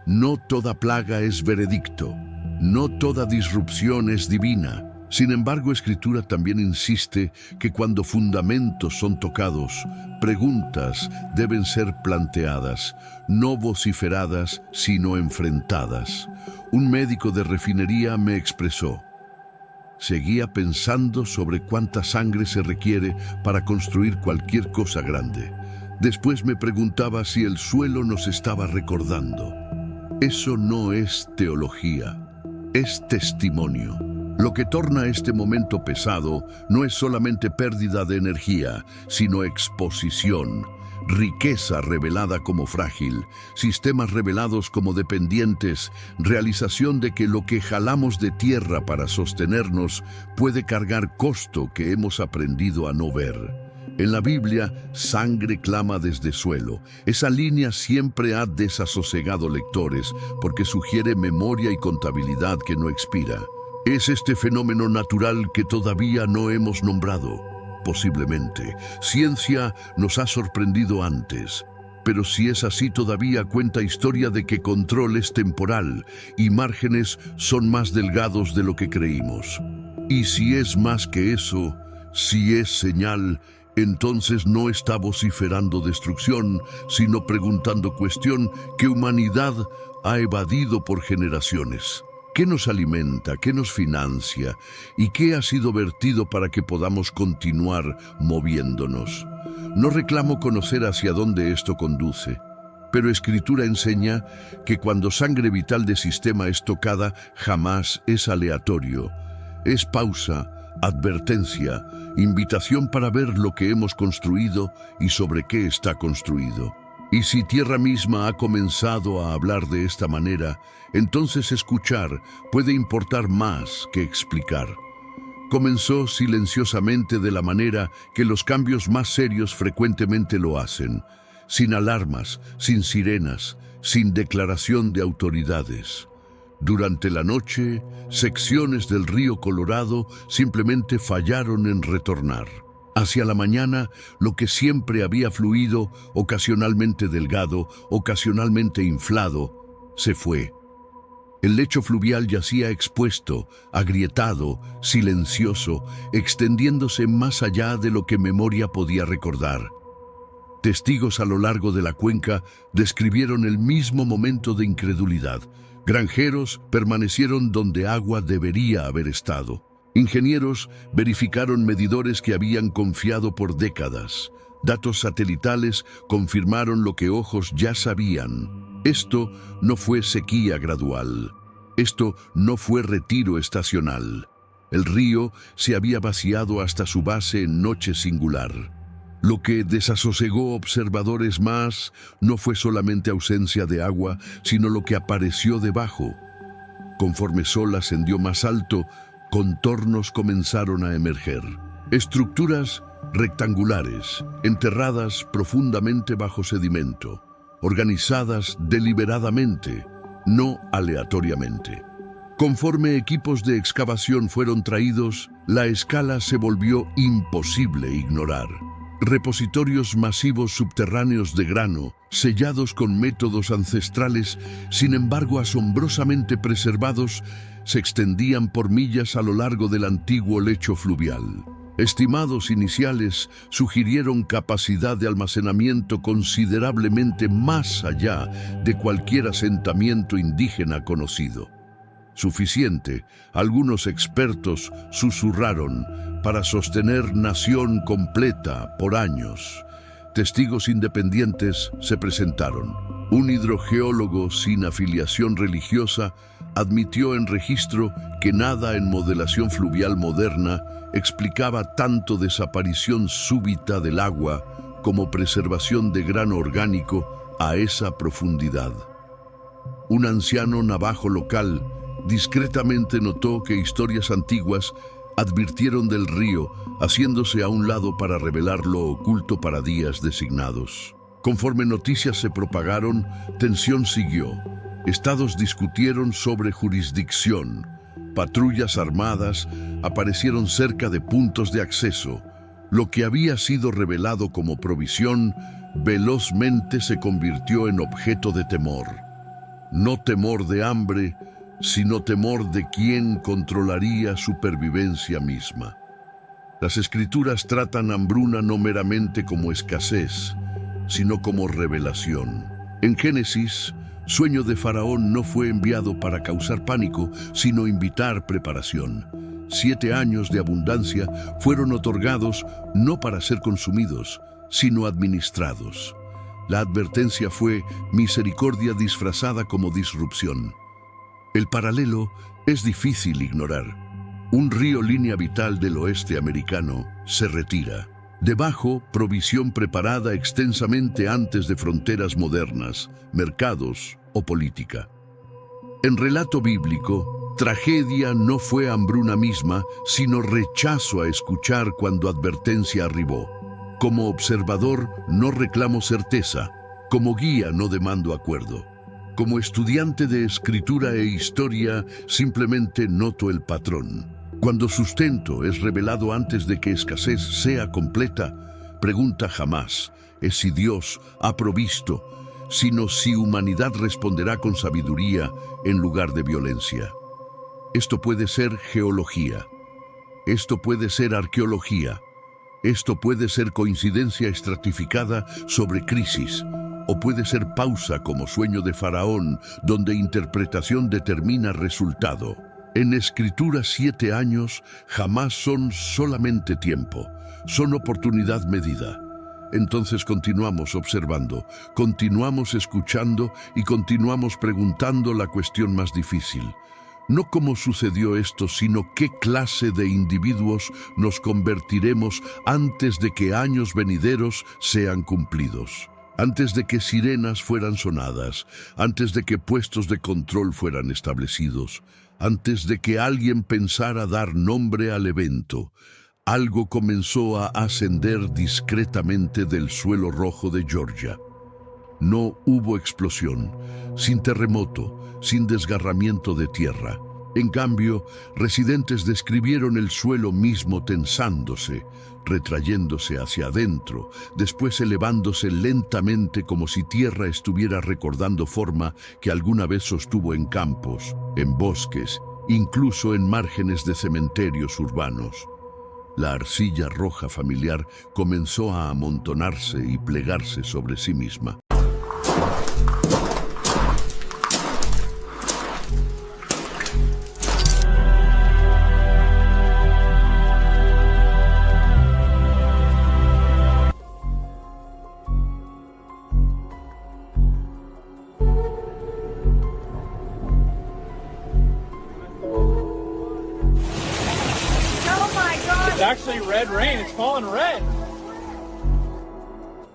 No toda plaga es veredicto, no toda disrupción es divina. Sin embargo, Escritura también insiste que cuando fundamentos son tocados, preguntas deben ser planteadas, no vociferadas, sino enfrentadas. Un médico de refinería me expresó: seguía pensando sobre cuánta sangre se requiere para construir cualquier cosa grande. Después me preguntaba si el suelo nos estaba recordando. Eso no es teología, es testimonio. Lo que torna este momento pesado no es solamente pérdida de energía, sino exposición, riqueza revelada como frágil, sistemas revelados como dependientes, realización de que lo que jalamos de tierra para sostenernos puede cargar costo que hemos aprendido a no ver. En la Biblia, sangre clama desde suelo. Esa línea siempre ha desasosegado lectores porque sugiere memoria y contabilidad que no expira. ¿Es este fenómeno natural que todavía no hemos nombrado? Posiblemente. Ciencia nos ha sorprendido antes. Pero si es así, todavía cuenta historia de que control es temporal y márgenes son más delgados de lo que creímos. Y si es más que eso, si es señal, entonces no está vociferando destrucción, sino preguntando cuestión que humanidad ha evadido por generaciones. ¿Qué nos alimenta? ¿Qué nos financia? ¿Y qué ha sido vertido para que podamos continuar moviéndonos? No reclamo conocer hacia dónde esto conduce, pero Escritura enseña que cuando sangre vital de sistema es tocada, jamás es aleatorio. Es pausa, advertencia, invitación para ver lo que hemos construido y sobre qué está construido. Y si tierra misma ha comenzado a hablar de esta manera, entonces escuchar puede importar más que explicar. Comenzó silenciosamente de la manera que los cambios más serios frecuentemente lo hacen, sin alarmas, sin sirenas, sin declaración de autoridades. Durante la noche, secciones del río Colorado simplemente fallaron en retornar. Hacia la mañana, lo que siempre había fluido, ocasionalmente delgado, ocasionalmente inflado, se fue. El lecho fluvial yacía expuesto, agrietado, silencioso, extendiéndose más allá de lo que memoria podía recordar. Testigos a lo largo de la cuenca describieron el mismo momento de incredulidad. Granjeros permanecieron donde agua debería haber estado. Ingenieros verificaron medidores que habían confiado por décadas. Datos satelitales confirmaron lo que ojos ya sabían. Esto no fue sequía gradual. Esto no fue retiro estacional. El río se había vaciado hasta su base en noche singular. Lo que desasosegó observadores más no fue solamente ausencia de agua, sino lo que apareció debajo. Conforme Sol ascendió más alto, contornos comenzaron a emerger. Estructuras rectangulares, enterradas profundamente bajo sedimento, organizadas deliberadamente, no aleatoriamente. Conforme equipos de excavación fueron traídos, la escala se volvió imposible ignorar. Repositorios masivos subterráneos de grano, sellados con métodos ancestrales, sin embargo asombrosamente preservados, se extendían por millas a lo largo del antiguo lecho fluvial. Estimados iniciales sugirieron capacidad de almacenamiento considerablemente más allá de cualquier asentamiento indígena conocido. Suficiente, algunos expertos susurraron, para sostener nación completa por años. Testigos independientes se presentaron. Un hidrogeólogo sin afiliación religiosa admitió en registro que nada en modelación fluvial moderna explicaba tanto desaparición súbita del agua como preservación de grano orgánico a esa profundidad. Un anciano navajo local discretamente notó que historias antiguas advirtieron del río, haciéndose a un lado para revelar lo oculto para días designados. Conforme noticias se propagaron, tensión siguió. Estados discutieron sobre jurisdicción. Patrullas armadas aparecieron cerca de puntos de acceso. Lo que había sido revelado como provisión, velozmente se convirtió en objeto de temor. No temor de hambre, sino temor de quién controlaría supervivencia misma. Las Escrituras tratan hambruna no meramente como escasez, sino como revelación. En Génesis, sueño de Faraón no fue enviado para causar pánico, sino invitar preparación. 7 años de abundancia fueron otorgados no para ser consumidos, sino administrados. La advertencia fue misericordia disfrazada como disrupción. El paralelo es difícil ignorar. Un río línea vital del oeste americano se retira. Debajo, provisión preparada extensamente antes de fronteras modernas, mercados o política. En relato bíblico, tragedia no fue hambruna misma, sino rechazo a escuchar cuando advertencia arribó. Como observador, no reclamo certeza. Como guía, no demando acuerdo. Como estudiante de escritura e historia, simplemente noto el patrón. Cuando sustento es revelado antes de que escasez sea completa, pregunta jamás es si Dios ha provisto, sino si humanidad responderá con sabiduría en lugar de violencia. Esto puede ser geología. Esto puede ser arqueología. Esto puede ser coincidencia estratificada sobre crisis, o puede ser pausa como sueño de Faraón, donde interpretación determina resultado. En Escritura 7 años jamás son solamente tiempo, son oportunidad medida. Entonces continuamos observando, continuamos escuchando y continuamos preguntando la cuestión más difícil. No cómo sucedió esto, sino qué clase de individuos nos convertiremos antes de que años venideros sean cumplidos. Antes de que sirenas fueran sonadas, antes de que puestos de control fueran establecidos, antes de que alguien pensara dar nombre al evento, algo comenzó a ascender discretamente del suelo rojo de Georgia. No hubo explosión, sin terremoto, sin desgarramiento de tierra. En cambio, residentes describieron el suelo mismo tensándose, retrayéndose hacia adentro, después elevándose lentamente como si tierra estuviera recordando forma que alguna vez sostuvo en campos, en bosques, incluso en márgenes de cementerios urbanos. La arcilla roja familiar comenzó a amontonarse y plegarse sobre sí misma.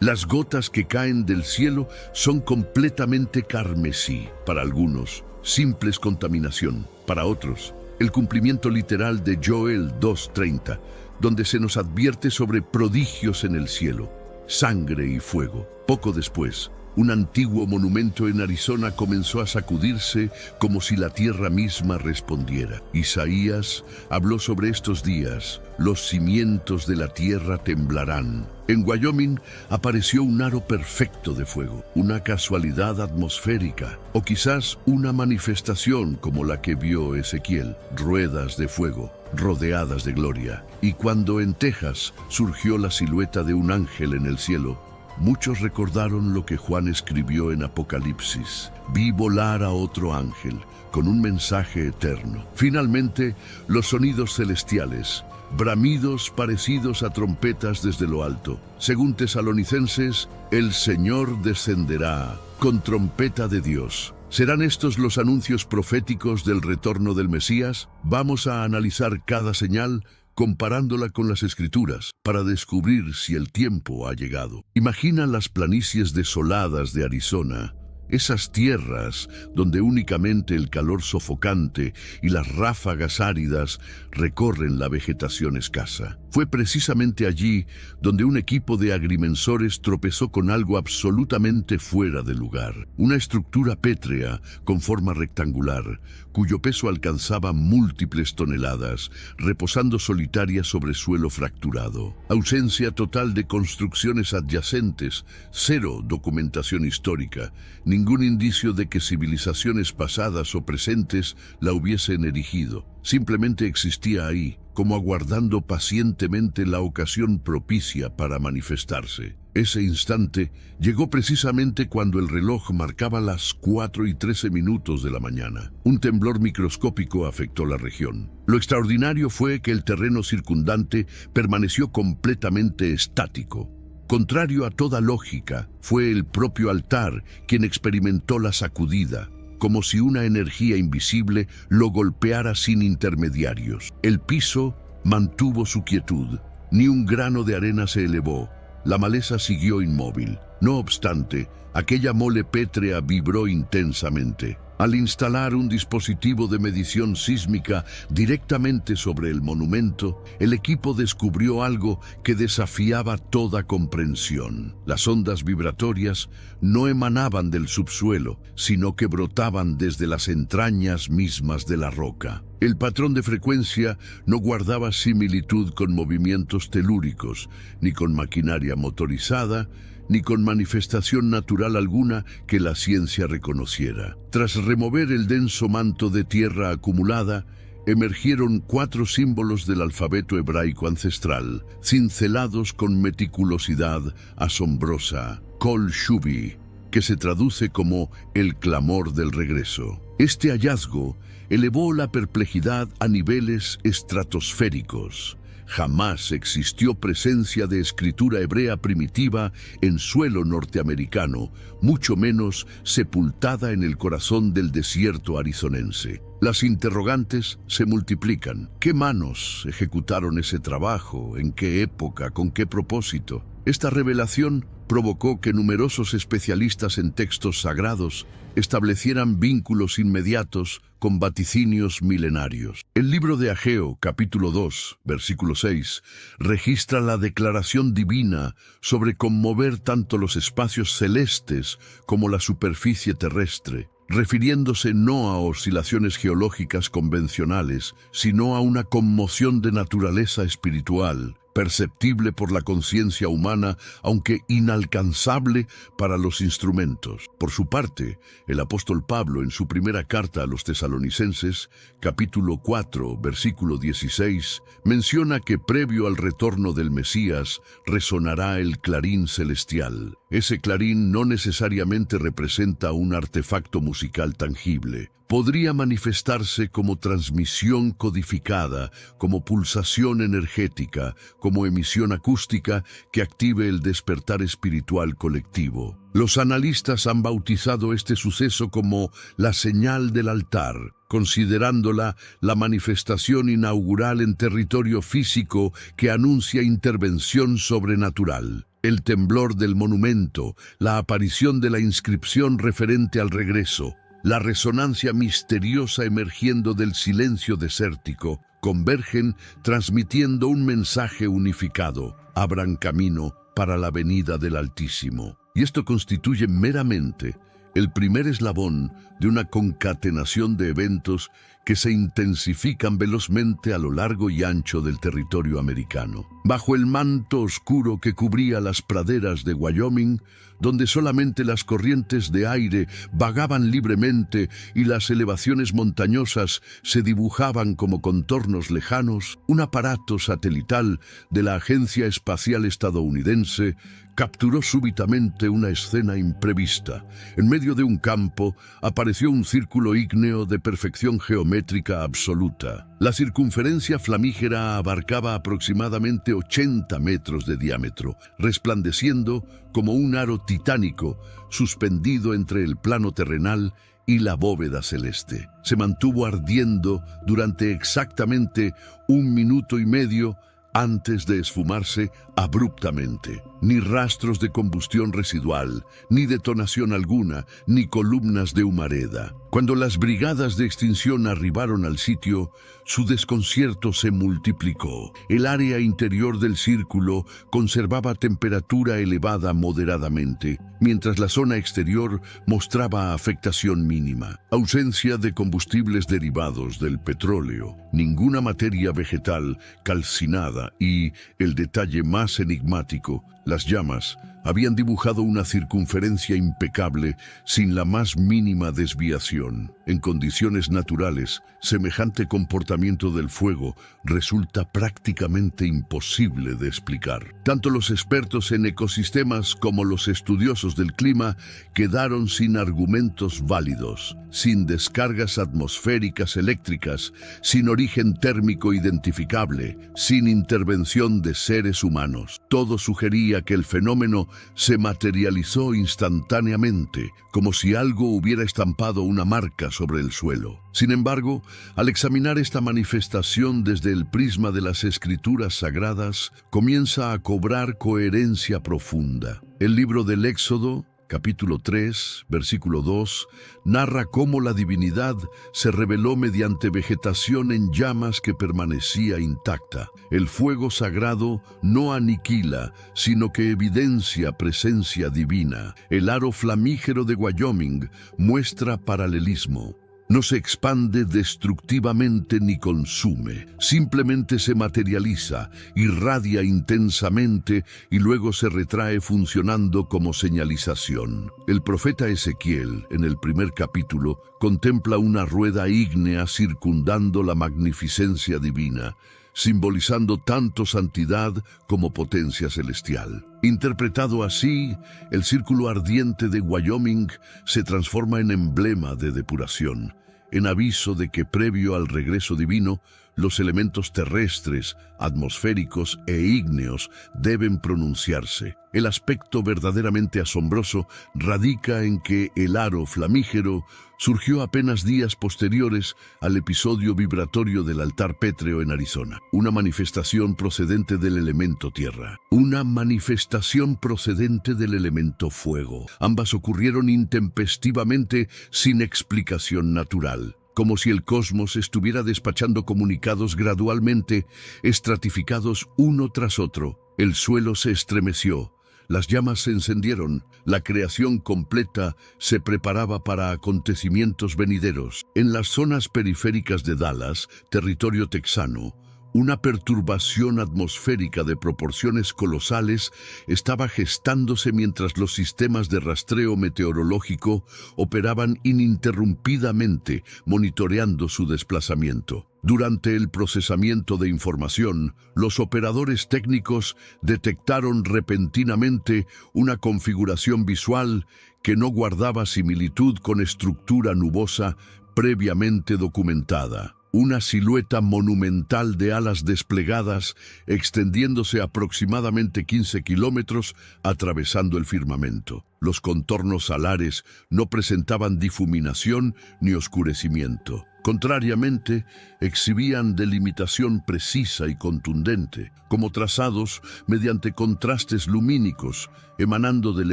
Las gotas que caen del cielo son completamente carmesí para algunos, simples contaminación para otros. El cumplimiento literal de Joel 2:30, donde se nos advierte sobre prodigios en el cielo, sangre y fuego. Poco después, un antiguo monumento en Arizona comenzó a sacudirse como si la tierra misma respondiera. Isaías habló sobre estos días. Los cimientos de la tierra temblarán. En Wyoming apareció un aro perfecto de fuego, una casualidad atmosférica, o quizás una manifestación como la que vio Ezequiel, ruedas de fuego, rodeadas de gloria. Y cuando en Texas surgió la silueta de un ángel en el cielo, muchos recordaron lo que Juan escribió en Apocalipsis. Vi volar a otro ángel con un mensaje eterno. Finalmente, los sonidos celestiales, bramidos parecidos a trompetas desde lo alto. Según Tesalonicenses, el Señor descenderá con trompeta de Dios. ¿Serán estos los anuncios proféticos del retorno del Mesías? Vamos a analizar cada señal comparándola con las Escrituras para descubrir si el tiempo ha llegado. Imagina las planicies desoladas de Arizona, esas tierras donde únicamente el calor sofocante y las ráfagas áridas recorren la vegetación escasa. Fue precisamente allí donde un equipo de agrimensores tropezó con algo absolutamente fuera de lugar. Una estructura pétrea con forma rectangular, cuyo peso alcanzaba múltiples toneladas, reposando solitaria sobre suelo fracturado. Ausencia total de construcciones adyacentes, cero documentación histórica, ningún indicio de que civilizaciones pasadas o presentes la hubiesen erigido. Simplemente existía ahí, como aguardando pacientemente la ocasión propicia para manifestarse. Ese instante llegó precisamente cuando el reloj marcaba las 4:13 de la mañana. Un temblor microscópico afectó la región. Lo extraordinario fue que el terreno circundante permaneció completamente estático. Contrario a toda lógica, fue el propio altar quien experimentó la sacudida, como si una energía invisible lo golpeara sin intermediarios. El piso mantuvo su quietud, ni un grano de arena se elevó, la maleza siguió inmóvil. No obstante, aquella mole pétrea vibró intensamente. Al instalar un dispositivo de medición sísmica directamente sobre el monumento, el equipo descubrió algo que desafiaba toda comprensión. Las ondas vibratorias no emanaban del subsuelo, sino que brotaban desde las entrañas mismas de la roca. El patrón de frecuencia no guardaba similitud con movimientos telúricos, ni con maquinaria motorizada, ni con manifestación natural alguna que la ciencia reconociera. Tras remover el denso manto de tierra acumulada, emergieron 4 símbolos del alfabeto hebraico ancestral, cincelados con meticulosidad asombrosa. Kol Shuvi, que se traduce como el clamor del regreso. Este hallazgo elevó la perplejidad a niveles estratosféricos. Jamás existió presencia de escritura hebrea primitiva en suelo norteamericano, mucho menos sepultada en el corazón del desierto arizonense. Las interrogantes se multiplican. ¿Qué manos ejecutaron ese trabajo? ¿En qué época? ¿Con qué propósito? Esta revelación provocó que numerosos especialistas en textos sagrados establecieran vínculos inmediatos con vaticinios milenarios. El libro de Ageo, capítulo 2, versículo 6, registra la declaración divina sobre conmover tanto los espacios celestes como la superficie terrestre, refiriéndose no a oscilaciones geológicas convencionales, sino a una conmoción de naturaleza espiritual, perceptible por la conciencia humana, aunque inalcanzable para los instrumentos. Por su parte, el apóstol Pablo, en su primera carta a los tesalonicenses, capítulo 4, versículo 16, menciona que previo al retorno del Mesías resonará el clarín celestial. Ese clarín no necesariamente representa un artefacto musical tangible. Podría manifestarse como transmisión codificada, como pulsación energética, como emisión acústica que active el despertar espiritual colectivo. Los analistas han bautizado este suceso como la señal del altar, considerándola la manifestación inaugural en territorio físico que anuncia intervención sobrenatural. El temblor del monumento, la aparición de la inscripción referente al regreso, la resonancia misteriosa emergiendo del silencio desértico, convergen transmitiendo un mensaje unificado: abran camino para la venida del Altísimo. Y esto constituye meramente el primer eslabón de una concatenación de eventos que se intensifican velozmente a lo largo y ancho del territorio americano. Bajo el manto oscuro que cubría las praderas de Wyoming, donde solamente las corrientes de aire vagaban libremente y las elevaciones montañosas se dibujaban como contornos lejanos, un aparato satelital de la Agencia Espacial Estadounidense capturó súbitamente una escena imprevista. En medio de un campo apareció un círculo ígneo de perfección geométrica absoluta. La circunferencia flamígera abarcaba aproximadamente 80 metros de diámetro, resplandeciendo como un aro titánico suspendido entre el plano terrenal y la bóveda celeste. Se mantuvo ardiendo durante exactamente 1 minuto y medio antes de esfumarse abruptamente. Ni rastros de combustión residual, ni detonación alguna, ni columnas de humareda. Cuando las brigadas de extinción arribaron al sitio, su desconcierto se multiplicó. El área interior del círculo conservaba temperatura elevada moderadamente, mientras la zona exterior mostraba afectación mínima. Ausencia de combustibles derivados del petróleo, ninguna materia vegetal calcinada y, el detalle más enigmático, las llamas habían dibujado una circunferencia impecable sin la más mínima desviación. En condiciones naturales, semejante comportamiento del fuego resulta prácticamente imposible de explicar. Tanto los expertos en ecosistemas como los estudiosos del clima quedaron sin argumentos válidos, sin descargas atmosféricas eléctricas, sin origen térmico identificable, sin intervención de seres humanos. Todo sugería que el fenómeno se materializó instantáneamente, como si algo hubiera estampado una marca sobre el suelo. Sin embargo, al examinar esta manifestación desde el prisma de las escrituras sagradas, comienza a cobrar coherencia profunda. El libro del Éxodo, capítulo 3, versículo 2, narra cómo la divinidad se reveló mediante vegetación en llamas que permanecía intacta. El fuego sagrado no aniquila, sino que evidencia presencia divina. El aro flamígero de Wyoming muestra paralelismo. No se expande destructivamente ni consume, simplemente se materializa, irradia intensamente y luego se retrae funcionando como señalización. El profeta Ezequiel, en el primer capítulo, contempla una rueda ígnea circundando la magnificencia divina, simbolizando tanto santidad como potencia celestial. Interpretado así, el círculo ardiente de Wyoming se transforma en emblema de depuración, en aviso de que previo al regreso divino, los elementos terrestres, atmosféricos e ígneos deben pronunciarse. El aspecto verdaderamente asombroso radica en que el aro flamígero surgió apenas días posteriores al episodio vibratorio del altar pétreo en Arizona, una manifestación procedente del elemento tierra, una manifestación procedente del elemento fuego. Ambas ocurrieron intempestivamente sin explicación natural, como si el cosmos estuviera despachando comunicados gradualmente, estratificados uno tras otro. El suelo se estremeció, las llamas se encendieron, la creación completa se preparaba para acontecimientos venideros. En las zonas periféricas de Dallas, territorio texano, una perturbación atmosférica de proporciones colosales estaba gestándose mientras los sistemas de rastreo meteorológico operaban ininterrumpidamente, monitoreando su desplazamiento. Durante el procesamiento de información, los operadores técnicos detectaron repentinamente una configuración visual que no guardaba similitud con estructura nubosa previamente documentada. Una silueta monumental de alas desplegadas extendiéndose aproximadamente 15 kilómetros atravesando el firmamento. Los contornos alares no presentaban difuminación ni oscurecimiento. Contrariamente, exhibían delimitación precisa y contundente, como trazados mediante contrastes lumínicos emanando del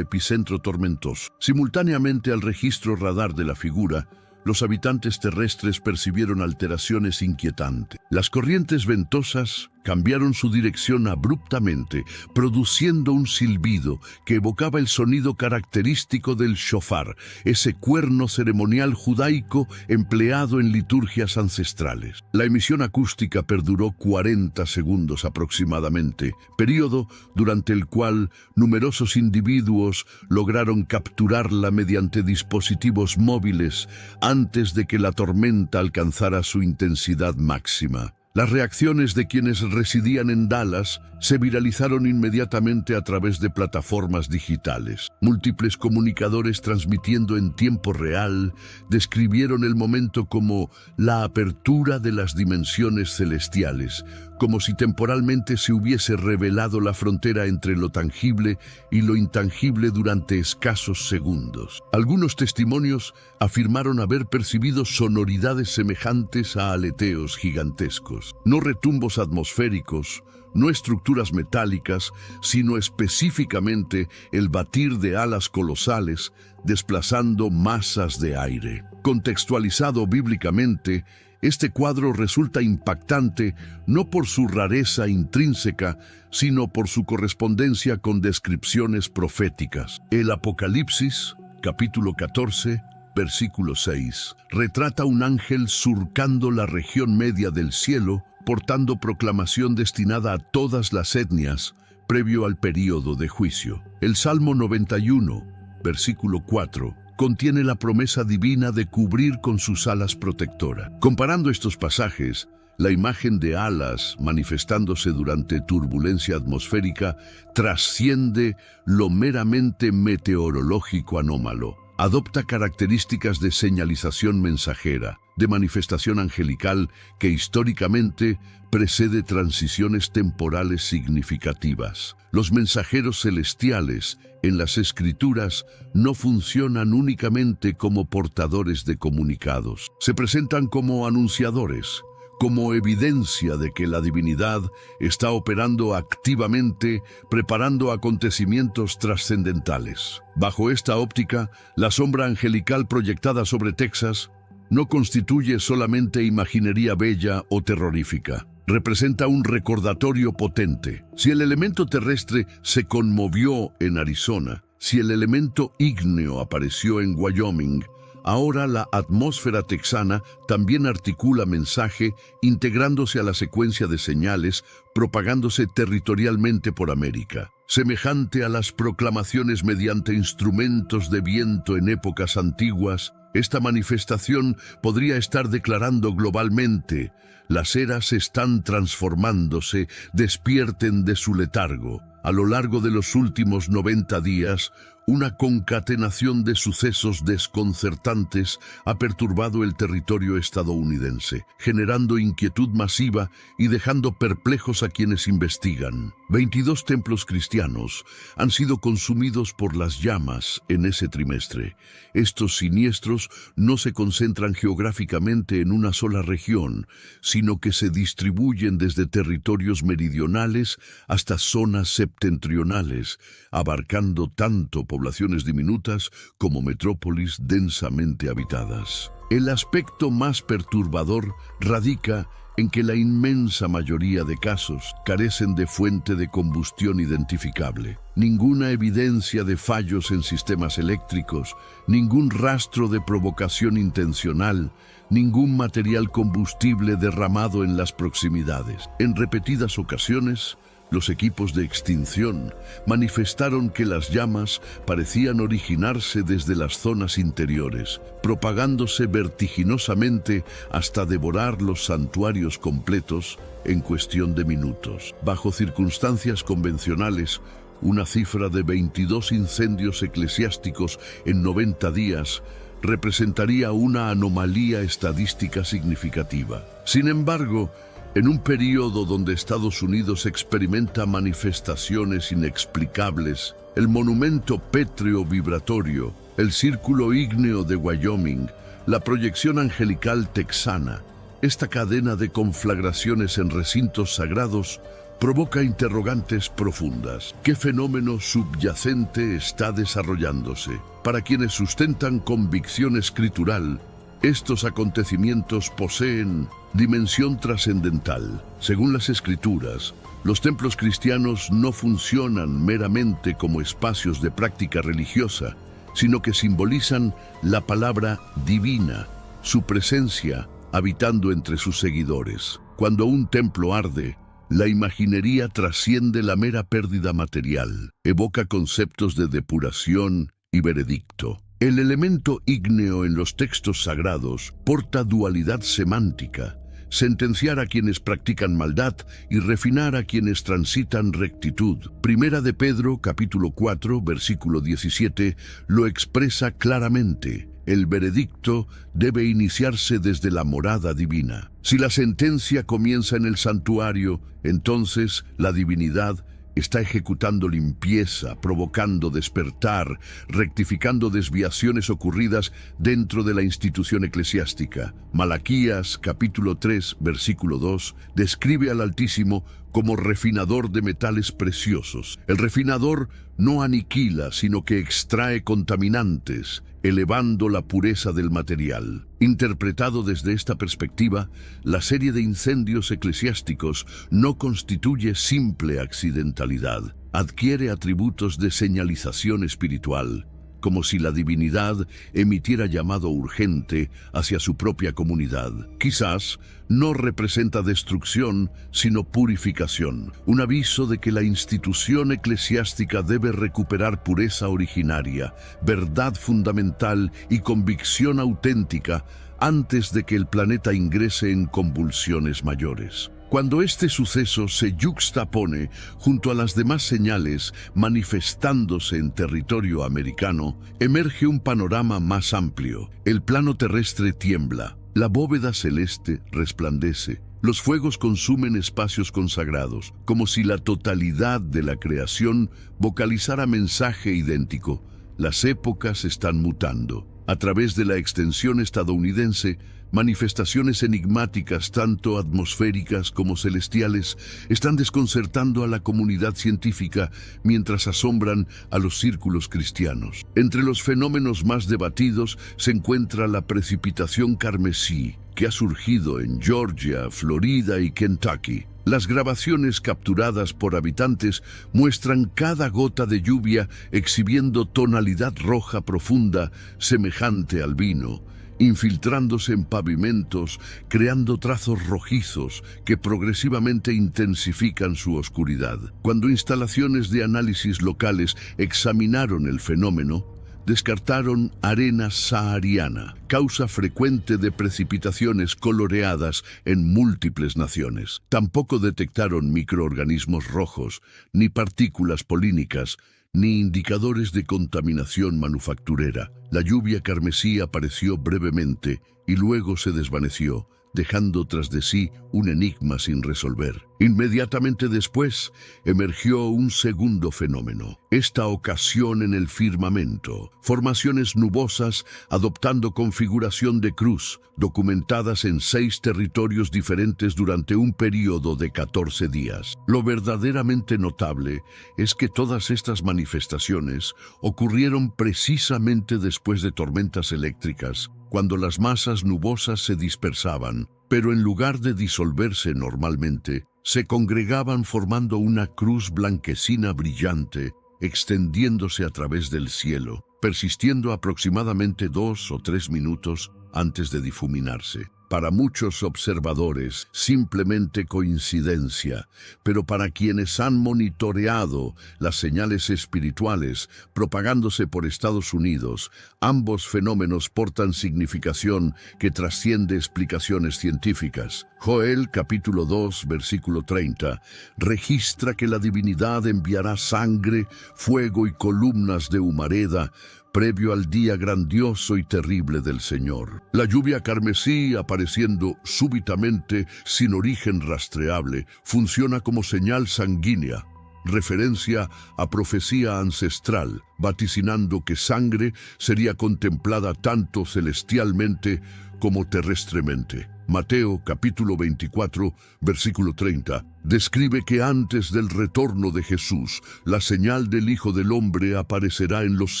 epicentro tormentoso. Simultáneamente al registro radar de la figura, los habitantes terrestres percibieron alteraciones inquietantes. Las corrientes ventosas cambiaron su dirección abruptamente, produciendo un silbido que evocaba el sonido característico del shofar, ese cuerno ceremonial judaico empleado en liturgias ancestrales. La emisión acústica perduró 40 segundos aproximadamente, período durante el cual numerosos individuos lograron capturarla mediante dispositivos móviles antes de que la tormenta alcanzara su intensidad máxima. Las reacciones de quienes residían en Dallas se viralizaron inmediatamente a través de plataformas digitales. Múltiples comunicadores transmitiendo en tiempo real describieron el momento como la apertura de las dimensiones celestiales, como si temporalmente se hubiese revelado la frontera entre lo tangible y lo intangible durante escasos segundos. Algunos testimonios afirmaron haber percibido sonoridades semejantes a aleteos gigantescos, no retumbos atmosféricos, no estructuras metálicas, sino específicamente el batir de alas colosales desplazando masas de aire. Contextualizado bíblicamente, este cuadro resulta impactante no por su rareza intrínseca, sino por su correspondencia con descripciones proféticas. El Apocalipsis, capítulo 14, versículo 6, retrata un ángel surcando la región media del cielo, portando proclamación destinada a todas las etnias, previo al período de juicio. El Salmo 91, versículo 4, contiene la promesa divina de cubrir con sus alas protectoras. Comparando estos pasajes, la imagen de alas manifestándose durante turbulencia atmosférica trasciende lo meramente meteorológico anómalo. Adopta características de señalización mensajera, de manifestación angelical que históricamente precede transiciones temporales significativas. Los mensajeros celestiales en las Escrituras no funcionan únicamente como portadores de comunicados. Se presentan como anunciadores, como evidencia de que la divinidad está operando activamente, preparando acontecimientos trascendentales. Bajo esta óptica, la sombra angelical proyectada sobre Texas no constituye solamente imaginería bella o terrorífica. Representa un recordatorio potente. Si el elemento terrestre se conmovió en Arizona, si el elemento ígneo apareció en Wyoming, ahora la atmósfera texana también articula mensaje, integrándose a la secuencia de señales, propagándose territorialmente por América. Semejante a las proclamaciones mediante instrumentos de viento en épocas antiguas, esta manifestación podría estar declarando globalmente: las eras están transformándose, despierten de su letargo. A lo largo de los últimos 90 días, una concatenación de sucesos desconcertantes ha perturbado el territorio estadounidense, generando inquietud masiva y dejando perplejos a quienes investigan. 22 templos cristianos han sido consumidos por las llamas en ese trimestre. Estos siniestros no se concentran geográficamente en una sola región, sino que se distribuyen desde territorios meridionales hasta zonas septentrionales, abarcando tanto poblaciones diminutas como metrópolis densamente habitadas. El aspecto más perturbador radica en que la inmensa mayoría de casos carecen de fuente de combustión identificable. Ninguna evidencia de fallos en sistemas eléctricos, ningún rastro de provocación intencional, ningún material combustible derramado en las proximidades. En repetidas ocasiones, los equipos de extinción manifestaron que las llamas parecían originarse desde las zonas interiores, propagándose vertiginosamente hasta devorar los santuarios completos en cuestión de minutos. Bajo circunstancias convencionales, una cifra de 22 incendios eclesiásticos en 90 días representaría una anomalía estadística significativa. Sin embargo, en un periodo donde Estados Unidos experimenta manifestaciones inexplicables, el monumento pétreo vibratorio, el círculo ígneo de Wyoming, la proyección angelical texana, esta cadena de conflagraciones en recintos sagrados provoca interrogantes profundas. ¿Qué fenómeno subyacente está desarrollándose? Para quienes sustentan convicción escritural, estos acontecimientos poseen dimensión trascendental. Según las Escrituras, los templos cristianos no funcionan meramente como espacios de práctica religiosa, sino que simbolizan la palabra divina, su presencia habitando entre sus seguidores. Cuando un templo arde, la imaginería trasciende la mera pérdida material, evoca conceptos de depuración y veredicto. El elemento ígneo en los textos sagrados porta dualidad semántica: sentenciar a quienes practican maldad y refinar a quienes transitan rectitud. Primera de Pedro, capítulo 4, versículo 17, lo expresa claramente: el veredicto debe iniciarse desde la morada divina. Si la sentencia comienza en el santuario, entonces la divinidad está ejecutando limpieza, provocando despertar, rectificando desviaciones ocurridas dentro de la institución eclesiástica. Malaquías, capítulo 3, versículo 2, describe al Altísimo como refinador de metales preciosos. El refinador no aniquila, sino que extrae contaminantes, elevando la pureza del material. Interpretado desde esta perspectiva, la serie de incendios eclesiásticos no constituye simple accidentalidad. Adquiere atributos de señalización espiritual, como si la divinidad emitiera llamado urgente hacia su propia comunidad. Quizás no representa destrucción, sino purificación, un aviso de que la institución eclesiástica debe recuperar pureza originaria, verdad fundamental y convicción auténtica antes de que el planeta ingrese en convulsiones mayores. Cuando este suceso se yuxtapone junto a las demás señales manifestándose en territorio americano, emerge un panorama más amplio. El plano terrestre tiembla, la bóveda celeste resplandece, los fuegos consumen espacios consagrados, como si la totalidad de la creación vocalizara mensaje idéntico. Las épocas están mutando. A través de la extensión estadounidense, manifestaciones enigmáticas, tanto atmosféricas como celestiales, están desconcertando a la comunidad científica mientras asombran a los círculos cristianos. Entre los fenómenos más debatidos se encuentra la precipitación carmesí, que ha surgido en Georgia, Florida y Kentucky. Las grabaciones capturadas por habitantes muestran cada gota de lluvia exhibiendo tonalidad roja profunda semejante al vino, infiltrándose en pavimentos, creando trazos rojizos que progresivamente intensifican su oscuridad. Cuando instalaciones de análisis locales examinaron el fenómeno, descartaron arena sahariana, causa frecuente de precipitaciones coloreadas en múltiples naciones. Tampoco detectaron microorganismos rojos, ni partículas polínicas, ni indicadores de contaminación manufacturera. La lluvia carmesí apareció brevemente y luego se desvaneció, dejando tras de sí un enigma sin resolver. Inmediatamente después, emergió un segundo fenómeno, esta ocasión en el firmamento. Formaciones nubosas adoptando configuración de cruz, documentadas en 6 territorios diferentes durante un período de 14 días. Lo verdaderamente notable es que todas estas manifestaciones ocurrieron precisamente después de tormentas eléctricas, cuando las masas nubosas se dispersaban, pero en lugar de disolverse normalmente, se congregaban formando una cruz blanquecina brillante, extendiéndose a través del cielo, persistiendo aproximadamente 2 o 3 minutos antes de difuminarse. Para muchos observadores, simplemente coincidencia, pero para quienes han monitoreado las señales espirituales propagándose por Estados Unidos, ambos fenómenos portan significación que trasciende explicaciones científicas. Joel capítulo 2, versículo 30, registra que la divinidad enviará sangre, fuego y columnas de humareda previo al día grandioso y terrible del Señor. La lluvia carmesí, apareciendo súbitamente sin origen rastreable, funciona como señal sanguínea, referencia a profecía ancestral, vaticinando que sangre sería contemplada tanto celestialmente como terrestremente. Mateo capítulo 24, versículo 30, describe que antes del retorno de Jesús, la señal del Hijo del Hombre aparecerá en los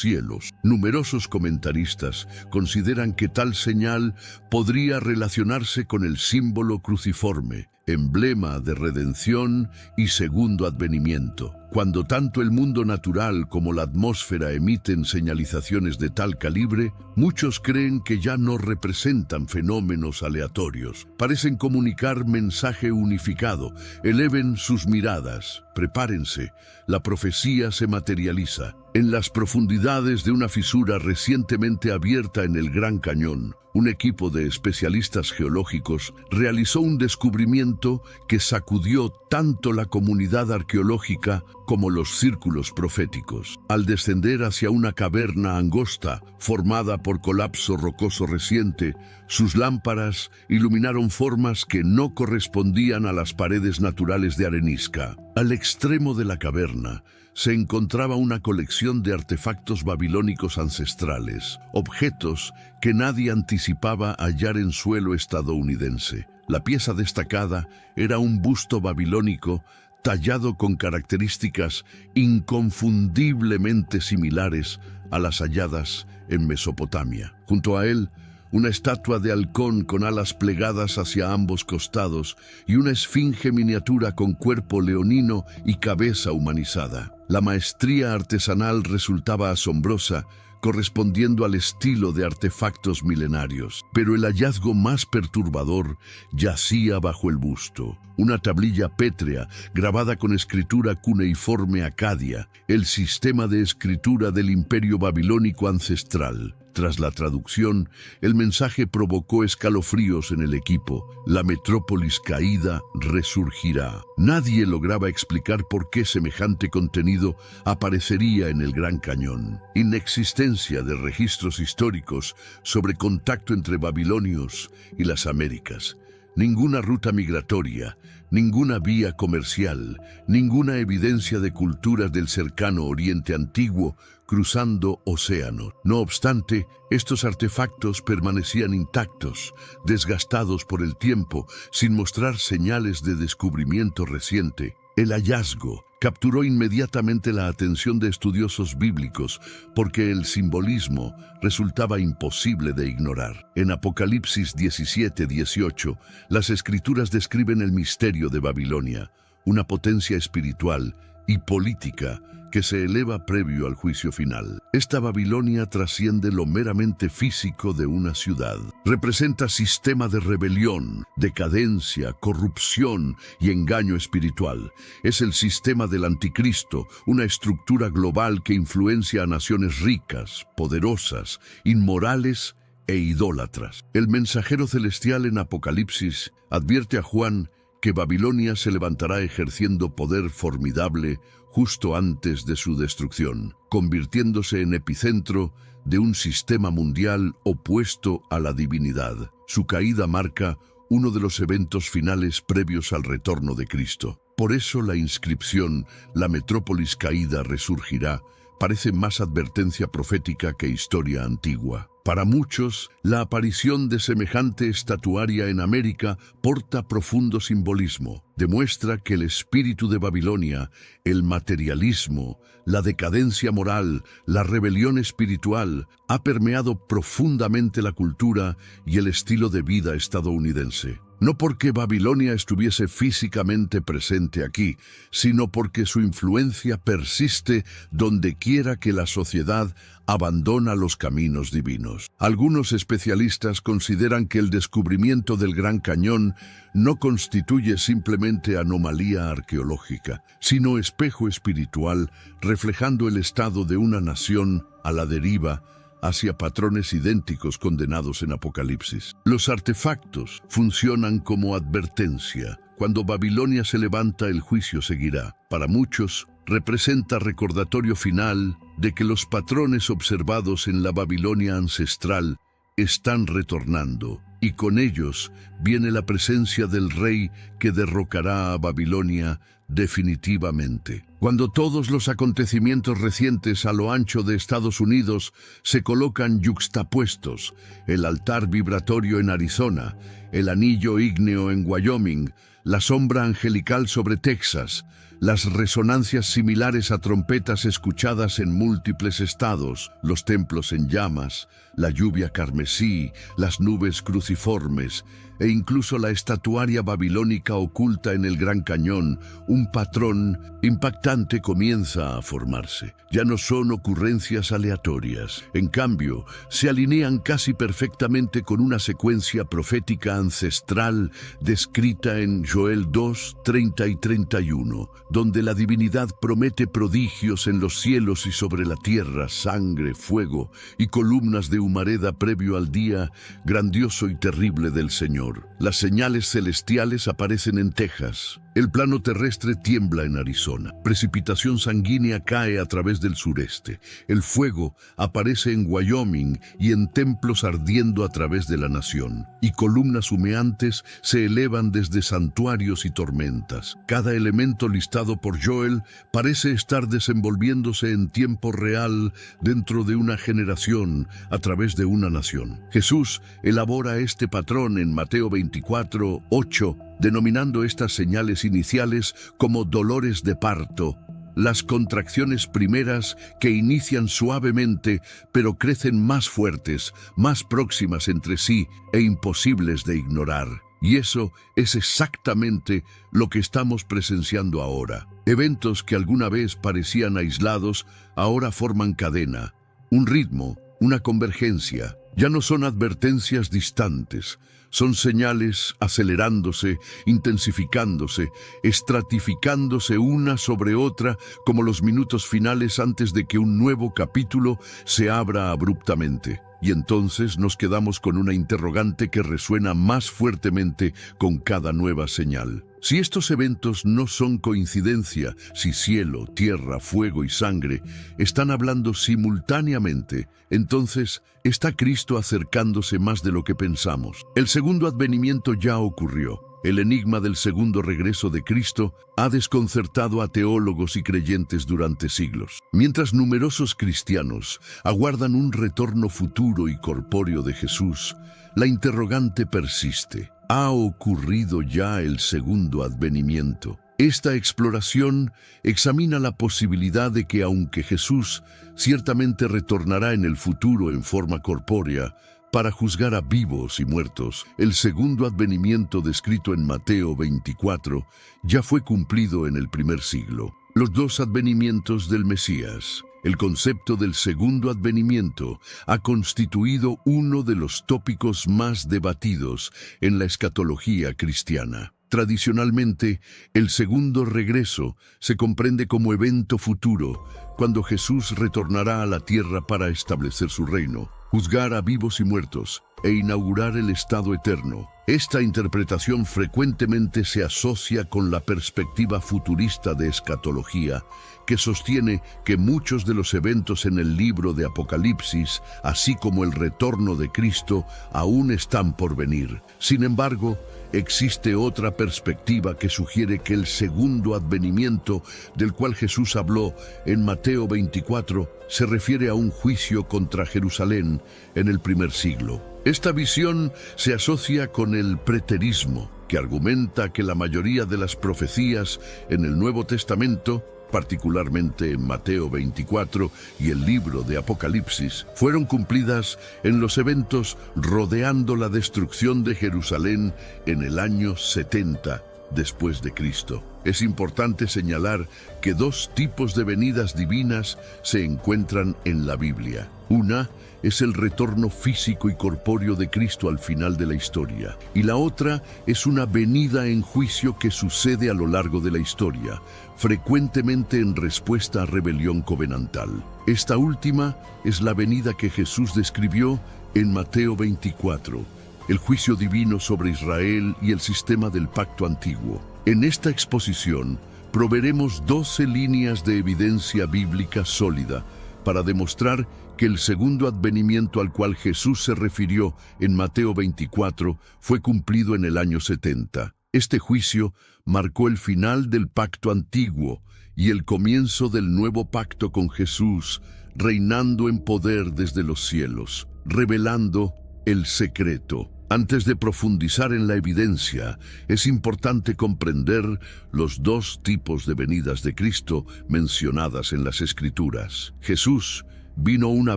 cielos. Numerosos comentaristas consideran que tal señal podría relacionarse con el símbolo cruciforme, emblema de redención y segundo advenimiento. Cuando tanto el mundo natural como la atmósfera emiten señalizaciones de tal calibre, muchos creen que ya no representan fenómenos aleatorios. Parecen comunicar mensaje unificado. Eleven sus miradas. Prepárense. La profecía se materializa. En las profundidades de una fisura recientemente abierta en el Gran Cañón, un equipo de especialistas geológicos realizó un descubrimiento que sacudió tanto la comunidad arqueológica como los círculos proféticos. Al descender hacia una caverna angosta formada por colapso rocoso reciente, sus lámparas iluminaron formas que no correspondían a las paredes naturales de arenisca. Al extremo de la caverna se encontraba una colección de artefactos babilónicos ancestrales, objetos que nadie anticipaba hallar en suelo estadounidense. La pieza destacada era un busto babilónico tallado con características inconfundiblemente similares a las halladas en Mesopotamia. Junto a él, una estatua de halcón con alas plegadas hacia ambos costados y una esfinge miniatura con cuerpo leonino y cabeza humanizada. La maestría artesanal resultaba asombrosa, correspondiendo al estilo de artefactos milenarios. Pero el hallazgo más perturbador yacía bajo el busto. Una tablilla pétrea grabada con escritura cuneiforme acadia, el sistema de escritura del imperio babilónico ancestral. Tras la traducción, el mensaje provocó escalofríos en el equipo. La metrópolis caída resurgirá. Nadie lograba explicar por qué semejante contenido aparecería en el Gran Cañón. Inexistencia de registros históricos sobre contacto entre babilonios y las Américas. Ninguna ruta migratoria, ninguna vía comercial, ninguna evidencia de culturas del cercano Oriente Antiguo cruzando océanos. No obstante, estos artefactos permanecían intactos, desgastados por el tiempo, sin mostrar señales de descubrimiento reciente. El hallazgo capturó inmediatamente la atención de estudiosos bíblicos porque el simbolismo resultaba imposible de ignorar. En Apocalipsis 17:18, las Escrituras describen el misterio de Babilonia, una potencia espiritual y política que se eleva previo al juicio final. Esta Babilonia trasciende lo meramente físico de una ciudad. Representa sistema de rebelión, decadencia, corrupción y engaño espiritual. Es el sistema del anticristo, una estructura global que influencia a naciones ricas, poderosas, inmorales e idólatras. El mensajero celestial en Apocalipsis advierte a Juan que Babilonia se levantará ejerciendo poder formidable justo antes de su destrucción, convirtiéndose en epicentro de un sistema mundial opuesto a la divinidad. Su caída marca uno de los eventos finales previos al retorno de Cristo. Por eso la inscripción «La metrópolis caída resurgirá» parece más advertencia profética que historia antigua. Para muchos, la aparición de semejante estatuaria en América porta profundo simbolismo. Demuestra que el espíritu de Babilonia, el materialismo, la decadencia moral, la rebelión espiritual, ha permeado profundamente la cultura y el estilo de vida estadounidense. No porque Babilonia estuviese físicamente presente aquí, sino porque su influencia persiste donde quiera que la sociedad abandona los caminos divinos. Algunos especialistas consideran que el descubrimiento del Gran Cañón no constituye simplemente anomalía arqueológica, sino espejo espiritual reflejando el estado de una nación a la deriva hacia patrones idénticos condenados en Apocalipsis. Los artefactos funcionan como advertencia. Cuando Babilonia se levanta, el juicio seguirá. Para muchos, representa recordatorio final de que los patrones observados en la Babilonia ancestral están retornando, y con ellos viene la presencia del rey que derrocará a Babilonia definitivamente. Cuando todos los acontecimientos recientes a lo ancho de Estados Unidos se colocan yuxtapuestos, el altar vibratorio en Arizona, el anillo ígneo en Wyoming, la sombra angelical sobre Texas, las resonancias similares a trompetas escuchadas en múltiples estados, los templos en llamas, la lluvia carmesí, las nubes cruciformes e incluso la estatuaria babilónica oculta en el Gran Cañón, un patrón impactante comienza a formarse. Ya no son ocurrencias aleatorias. En cambio, se alinean casi perfectamente con una secuencia profética ancestral descrita en Joel 2, 30 y 31, donde la divinidad promete prodigios en los cielos y sobre la tierra, sangre, fuego y columnas de humareda previo al día grandioso y terrible del Señor. Las señales celestiales aparecen en Texas. El plano terrestre tiembla en Arizona. Precipitación sanguínea cae a través del sureste. El fuego aparece en Wyoming y en templos ardiendo a través de la nación. Y columnas humeantes se elevan desde santuarios y tormentas. Cada elemento listado por Joel parece estar desenvolviéndose en tiempo real dentro de una generación, a través de una nación. Jesús elabora este patrón en Mateo 24, 8, denominando estas señales iniciales como dolores de parto, las contracciones primeras que inician suavemente pero crecen más fuertes, más próximas entre sí e imposibles de ignorar. Y eso es exactamente lo que estamos presenciando ahora. Eventos que alguna vez parecían aislados, ahora forman cadena. un ritmo, una convergencia. Ya no son advertencias distantes, son señales acelerándose, intensificándose, estratificándose una sobre otra, como los minutos finales antes de que un nuevo capítulo se abra abruptamente. Y entonces nos quedamos con una interrogante que resuena más fuertemente con cada nueva señal. Si estos eventos no son coincidencia, si cielo, tierra, fuego y sangre están hablando simultáneamente, entonces está Cristo acercándose más de lo que pensamos. El segundo advenimiento ya ocurrió. El enigma del segundo regreso de Cristo ha desconcertado a teólogos y creyentes durante siglos. Mientras numerosos cristianos aguardan un retorno futuro y corpóreo de Jesús, la interrogante persiste. ¿Ha ocurrido ya el segundo advenimiento? Esta exploración examina la posibilidad de que, aunque Jesús ciertamente retornará en el futuro en forma corpórea, para juzgar a vivos y muertos, el segundo advenimiento descrito en Mateo 24 ya fue cumplido en el primer siglo. Los dos advenimientos del Mesías. El concepto del segundo advenimiento ha constituido uno de los tópicos más debatidos en la escatología cristiana. Tradicionalmente, el segundo regreso se comprende como evento futuro, cuando Jesús retornará a la tierra para establecer su reino, juzgar a vivos y muertos e inaugurar el estado eterno. Esta interpretación frecuentemente se asocia con la perspectiva futurista de escatología, que sostiene que muchos de los eventos en el libro de Apocalipsis, así como el retorno de Cristo, aún están por venir. Sin embargo, existe otra perspectiva que sugiere que el segundo advenimiento del cual Jesús habló en Mateo 24 se refiere a un juicio contra Jerusalén en el primer siglo. Esta visión se asocia con el preterismo, que argumenta que la mayoría de las profecías en el Nuevo Testamento, particularmente en Mateo 24 y el libro de Apocalipsis, fueron cumplidas en los eventos rodeando la destrucción de Jerusalén en el año 70 después de Cristo. Es importante señalar que dos tipos de venidas divinas se encuentran en la Biblia. Una es el retorno físico y corpóreo de Cristo al final de la historia, y la otra es una venida en juicio que sucede a lo largo de la historia, frecuentemente en respuesta a rebelión covenantal. Esta última es la venida que Jesús describió en Mateo 24, el juicio divino sobre Israel y el sistema del pacto antiguo. En esta exposición proveeremos 12 líneas de evidencia bíblica sólida para demostrar que el segundo advenimiento al cual Jesús se refirió en Mateo 24 fue cumplido en el año 70. Este juicio marcó el final del pacto antiguo y el comienzo del nuevo pacto con Jesús, reinando en poder desde los cielos, revelando el secreto. Antes de profundizar en la evidencia, es importante comprender los dos tipos de venidas de Cristo mencionadas en las Escrituras. Jesús vino una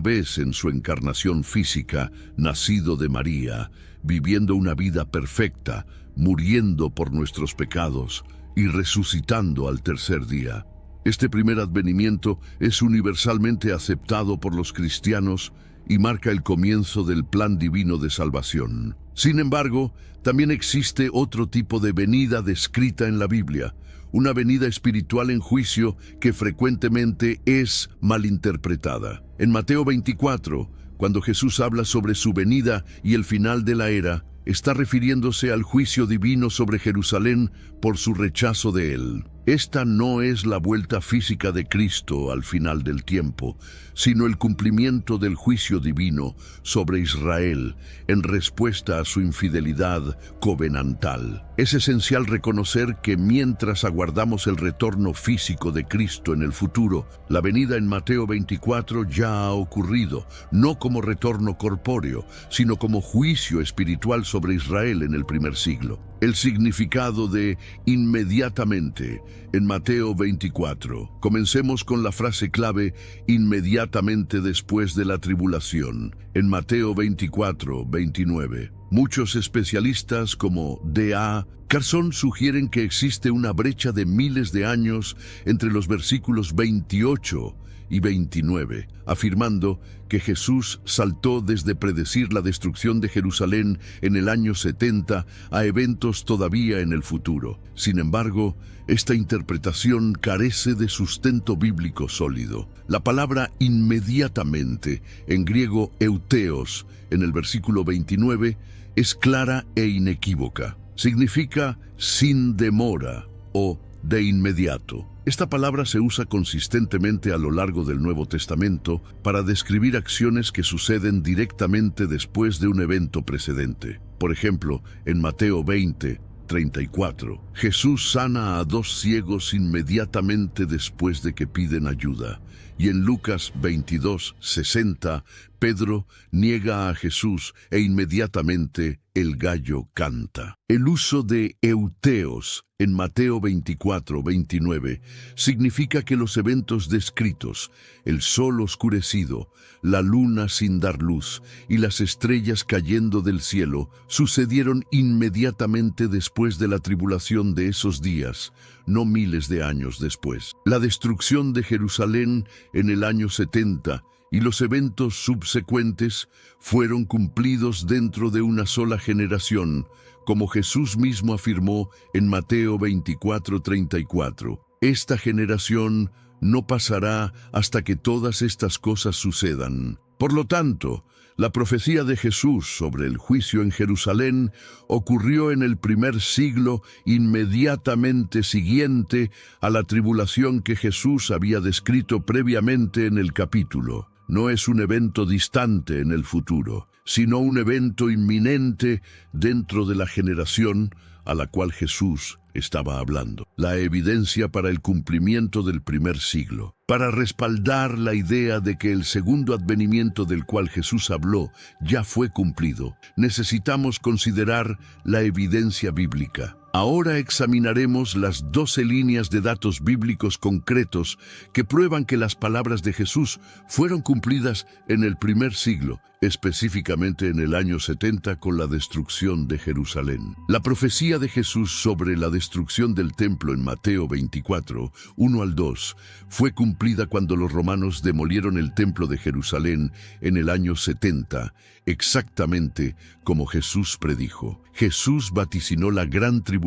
vez en su encarnación física, nacido de María, viviendo una vida perfecta, muriendo por nuestros pecados y resucitando al tercer día. Este primer advenimiento es universalmente aceptado por los cristianos y marca el comienzo del plan divino de salvación. Sin embargo, también existe otro tipo de venida descrita en la Biblia, una venida espiritual en juicio que frecuentemente es malinterpretada. En Mateo 24, cuando Jesús habla sobre su venida y el final de la era, está refiriéndose al juicio divino sobre Jerusalén por su rechazo de él. Esta no es la vuelta física de Cristo al final del tiempo, sino el cumplimiento del juicio divino sobre Israel en respuesta a su infidelidad covenantal. Es esencial reconocer que mientras aguardamos el retorno físico de Cristo en el futuro, la venida en Mateo 24 ya ha ocurrido, no como retorno corpóreo, sino como juicio espiritual sobre Israel en el primer siglo. El significado de inmediatamente en Mateo 24. Comencemos con la frase clave inmediatamente después de la tribulación, en Mateo 24, 29. Muchos especialistas como D.A. Carson sugieren que existe una brecha de miles de años entre los versículos 28 y 29, afirmando que Jesús saltó desde predecir la destrucción de Jerusalén en el año 70 a eventos todavía en el futuro. Sin embargo, esta interpretación carece de sustento bíblico sólido. La palabra inmediatamente, en griego euteos, en el versículo 29, es clara e inequívoca. Significa sin demora o de inmediato. Esta palabra se usa consistentemente a lo largo del Nuevo Testamento para describir acciones que suceden directamente después de un evento precedente. Por ejemplo, en Mateo 20:34, Jesús sana a 2 ciegos inmediatamente después de que piden ayuda. Y en Lucas 22:60, Pedro niega a Jesús e inmediatamente el gallo canta. El uso de euteos en Mateo 24:29 significa que los eventos descritos, el sol oscurecido, la luna sin dar luz y las estrellas cayendo del cielo, sucedieron inmediatamente después de la tribulación de esos días, no miles de años después. La destrucción de Jerusalén en el año 70 y los eventos subsecuentes fueron cumplidos dentro de una sola generación, como Jesús mismo afirmó en Mateo 24:34. Esta generación no pasará hasta que todas estas cosas sucedan. Por lo tanto, la profecía de Jesús sobre el juicio en Jerusalén ocurrió en el primer siglo inmediatamente siguiente a la tribulación que Jesús había descrito previamente en el capítulo. No es un evento distante en el futuro, sino un evento inminente dentro de la generación a la cual Jesús estaba hablando. La evidencia para el cumplimiento del primer siglo. Para respaldar la idea de que el segundo advenimiento del cual Jesús habló ya fue cumplido, necesitamos considerar la evidencia bíblica. Ahora examinaremos las 12 líneas de datos bíblicos concretos que prueban que las palabras de Jesús fueron cumplidas en el primer siglo, específicamente en el año 70 con la destrucción de Jerusalén. La profecía de Jesús sobre la destrucción del templo en Mateo 24:1-2 fue cumplida cuando los romanos demolieron el templo de Jerusalén en el año 70, exactamente como Jesús predijo. Jesús vaticinó la gran tribulación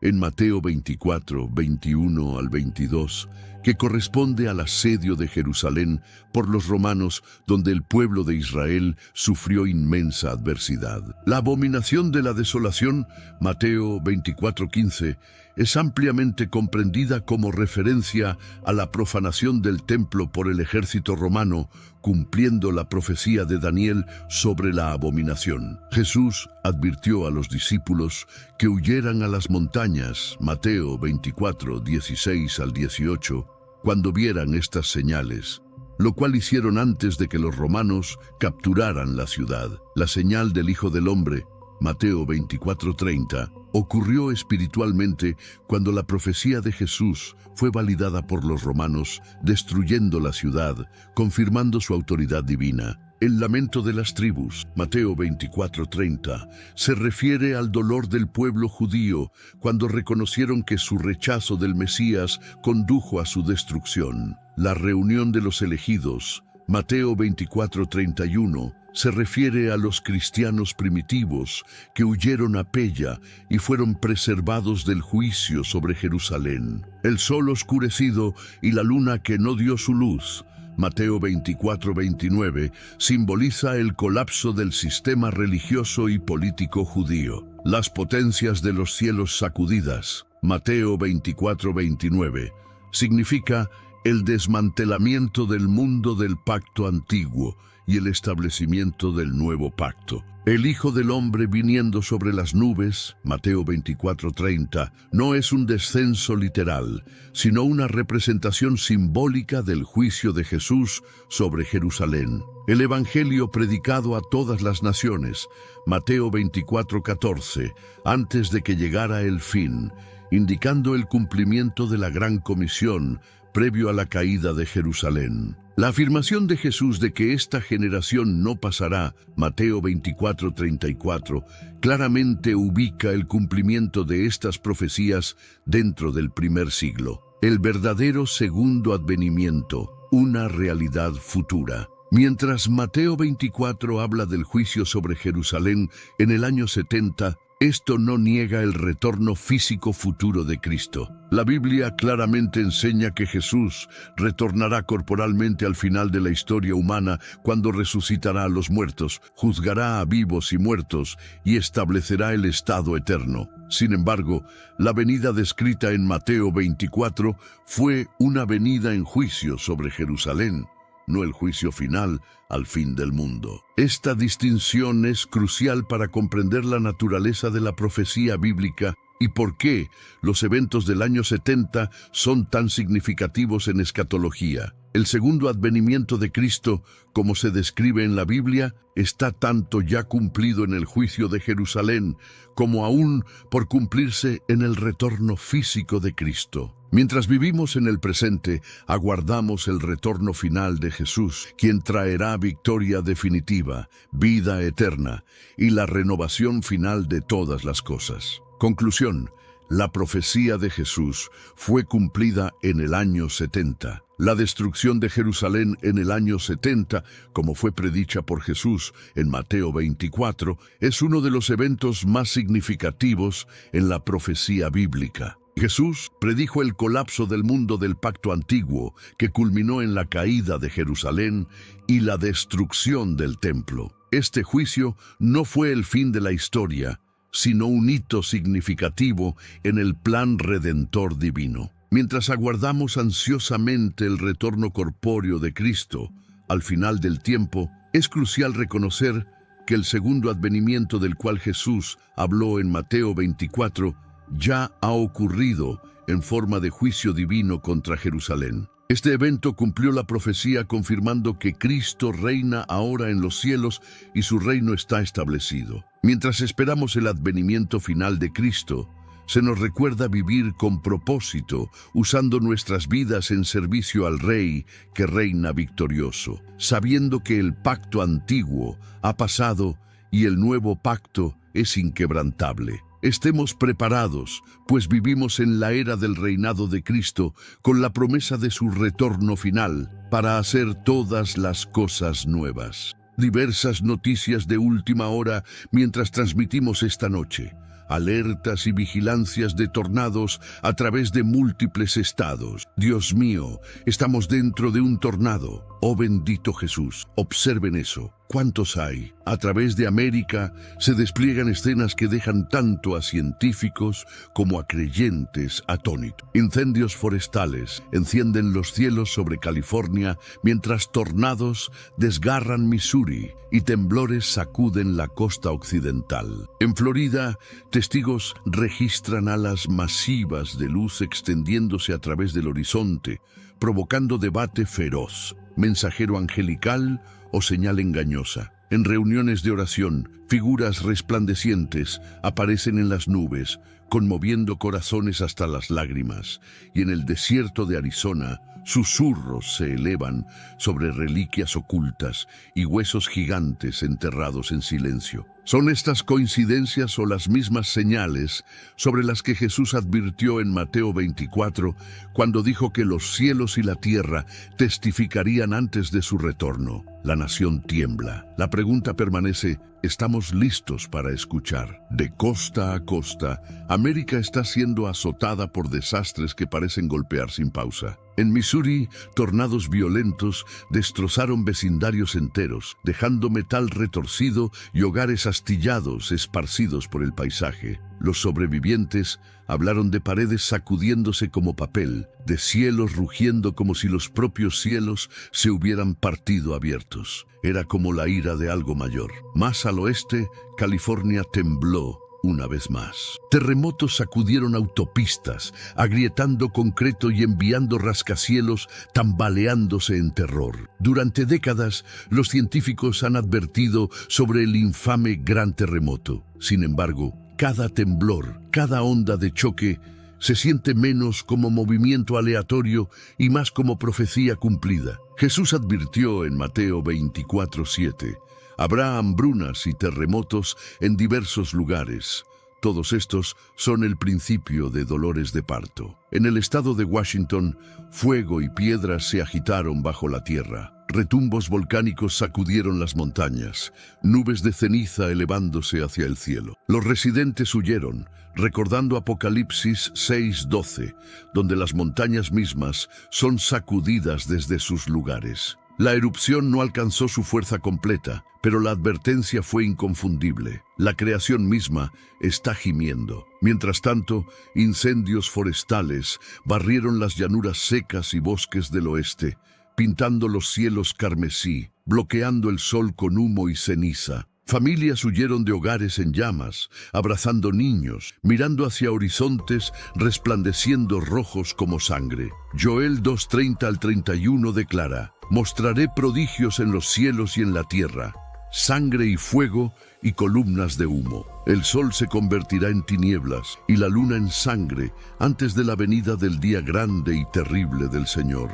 en Mateo 24:21-22, que corresponde al asedio de Jerusalén por los romanos, donde el pueblo de Israel sufrió inmensa adversidad. La abominación de la desolación, Mateo 24:15, es ampliamente comprendida como referencia a la profanación del templo por el ejército romano, cumpliendo la profecía de Daniel sobre la abominación. Jesús advirtió a los discípulos que huyeran a las montañas, Mateo 24:16-18, cuando vieran estas señales, lo cual hicieron antes de que los romanos capturaran la ciudad. La señal del Hijo del Hombre, Mateo 24:30, ocurrió espiritualmente cuando la profecía de Jesús fue validada por los romanos, destruyendo la ciudad, confirmando su autoridad divina. El lamento de las tribus, Mateo 24:30, se refiere al dolor del pueblo judío cuando reconocieron que su rechazo del Mesías condujo a su destrucción. La reunión de los elegidos, Mateo 24:31, se refiere a los cristianos primitivos que huyeron a Pella y fueron preservados del juicio sobre Jerusalén. El sol oscurecido y la luna que no dio su luz, Mateo 24:29, simboliza el colapso del sistema religioso y político judío. Las potencias de los cielos sacudidas, Mateo 24:29, significa el desmantelamiento del mundo del pacto antiguo y el establecimiento del nuevo pacto. El Hijo del Hombre viniendo sobre las nubes, Mateo 24:30, no es un descenso literal, sino una representación simbólica del juicio de Jesús sobre Jerusalén. El Evangelio predicado a todas las naciones, Mateo 24:14, antes de que llegara el fin, indicando el cumplimiento de la gran comisión previo a la caída de Jerusalén. La afirmación de Jesús de que esta generación no pasará, Mateo 24:34, claramente ubica el cumplimiento de estas profecías dentro del primer siglo. El verdadero segundo advenimiento, una realidad futura. Mientras Mateo 24 habla del juicio sobre Jerusalén en el año 70, esto no niega el retorno físico futuro de Cristo. La Biblia claramente enseña que Jesús retornará corporalmente al final de la historia humana cuando resucitará a los muertos, juzgará a vivos y muertos y establecerá el estado eterno. Sin embargo, la venida descrita en Mateo 24 fue una venida en juicio sobre Jerusalén, no el juicio final al fin del mundo. Esta distinción es crucial para comprender la naturaleza de la profecía bíblica y por qué los eventos del año 70 son tan significativos en escatología. El segundo advenimiento de Cristo, como se describe en la Biblia, está tanto ya cumplido en el juicio de Jerusalén, como aún por cumplirse en el retorno físico de Cristo. Mientras vivimos en el presente, aguardamos el retorno final de Jesús, quien traerá victoria definitiva, vida eterna y la renovación final de todas las cosas. Conclusión: la profecía de Jesús fue cumplida en el año 70. La destrucción de Jerusalén en el año 70, como fue predicha por Jesús en Mateo 24, es uno de los eventos más significativos en la profecía bíblica. Jesús predijo el colapso del mundo del pacto antiguo, que culminó en la caída de Jerusalén y la destrucción del templo. Este juicio no fue el fin de la historia, sino un hito significativo en el plan redentor divino. Mientras aguardamos ansiosamente el retorno corpóreo de Cristo al final del tiempo, es crucial reconocer que el segundo advenimiento del cual Jesús habló en Mateo 24 ya ha ocurrido en forma de juicio divino contra Jerusalén. Este evento cumplió la profecía confirmando que Cristo reina ahora en los cielos y su reino está establecido. Mientras esperamos el advenimiento final de Cristo, se nos recuerda vivir con propósito, usando nuestras vidas en servicio al Rey que reina victorioso, sabiendo que el pacto antiguo ha pasado y el nuevo pacto es inquebrantable. Estemos preparados, pues vivimos en la era del reinado de Cristo con la promesa de su retorno final para hacer todas las cosas nuevas. Diversas noticias de última hora mientras transmitimos esta noche. Alertas y vigilancias de tornados a través de múltiples estados. Dios mío, estamos dentro de un tornado. Oh bendito Jesús, observen eso. ¿Cuántos hay? A través de América se despliegan escenas que dejan tanto a científicos como a creyentes atónitos. Incendios forestales encienden los cielos sobre California mientras tornados desgarran Missouri y temblores sacuden la costa occidental. En Florida, testigos registran alas masivas de luz extendiéndose a través del horizonte, provocando debate feroz. ¿Mensajero angelical o señal engañosa? En reuniones de oración, figuras resplandecientes aparecen en las nubes, conmoviendo corazones hasta las lágrimas. Y en el desierto de Arizona, susurros se elevan sobre reliquias ocultas y huesos gigantes enterrados en silencio. ¿Son estas coincidencias o las mismas señales sobre las que Jesús advirtió en Mateo 24 cuando dijo que los cielos y la tierra testificarían antes de su retorno? La nación tiembla. La pregunta permanece: ¿estamos listos para escuchar? De costa a costa, América está siendo azotada por desastres que parecen golpear sin pausa. En Missouri, tornados violentos destrozaron vecindarios enteros, dejando metal retorcido y hogares astillados esparcidos por el paisaje. Los sobrevivientes hablaron de paredes sacudiéndose como papel, de cielos rugiendo como si los propios cielos se hubieran partido abiertos. Era como la ira de algo mayor. Más al oeste, California tembló una vez más. Terremotos sacudieron autopistas, agrietando concreto y enviando rascacielos tambaleándose en terror. Durante décadas, los científicos han advertido sobre el infame gran terremoto. Sin embargo, cada temblor, cada onda de choque, se siente menos como movimiento aleatorio y más como profecía cumplida. Jesús advirtió en Mateo 24:7: habrá hambrunas y terremotos en diversos lugares. Todos estos son el principio de dolores de parto. En el estado de Washington, fuego y piedras se agitaron bajo la tierra. Retumbos volcánicos sacudieron las montañas, nubes de ceniza elevándose hacia el cielo. Los residentes huyeron, recordando Apocalipsis 6:12, donde las montañas mismas son sacudidas desde sus lugares. La erupción no alcanzó su fuerza completa, pero la advertencia fue inconfundible. La creación misma está gimiendo. Mientras tanto, incendios forestales barrieron las llanuras secas y bosques del oeste, pintando los cielos carmesí, bloqueando el sol con humo y ceniza. Familias huyeron de hogares en llamas, abrazando niños, mirando hacia horizontes resplandeciendo rojos como sangre. Joel 2:30-31 declara: «Mostraré prodigios en los cielos y en la tierra, sangre y fuego y columnas de humo. El sol se convertirá en tinieblas y la luna en sangre antes de la venida del día grande y terrible del Señor».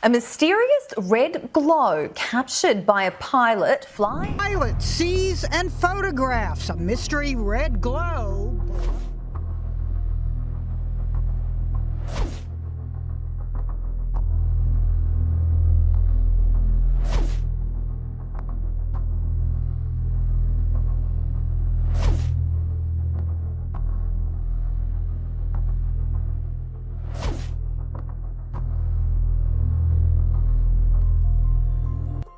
A mysterious red glow captured by a pilot flying. Pilot sees and photographs a mystery red glow.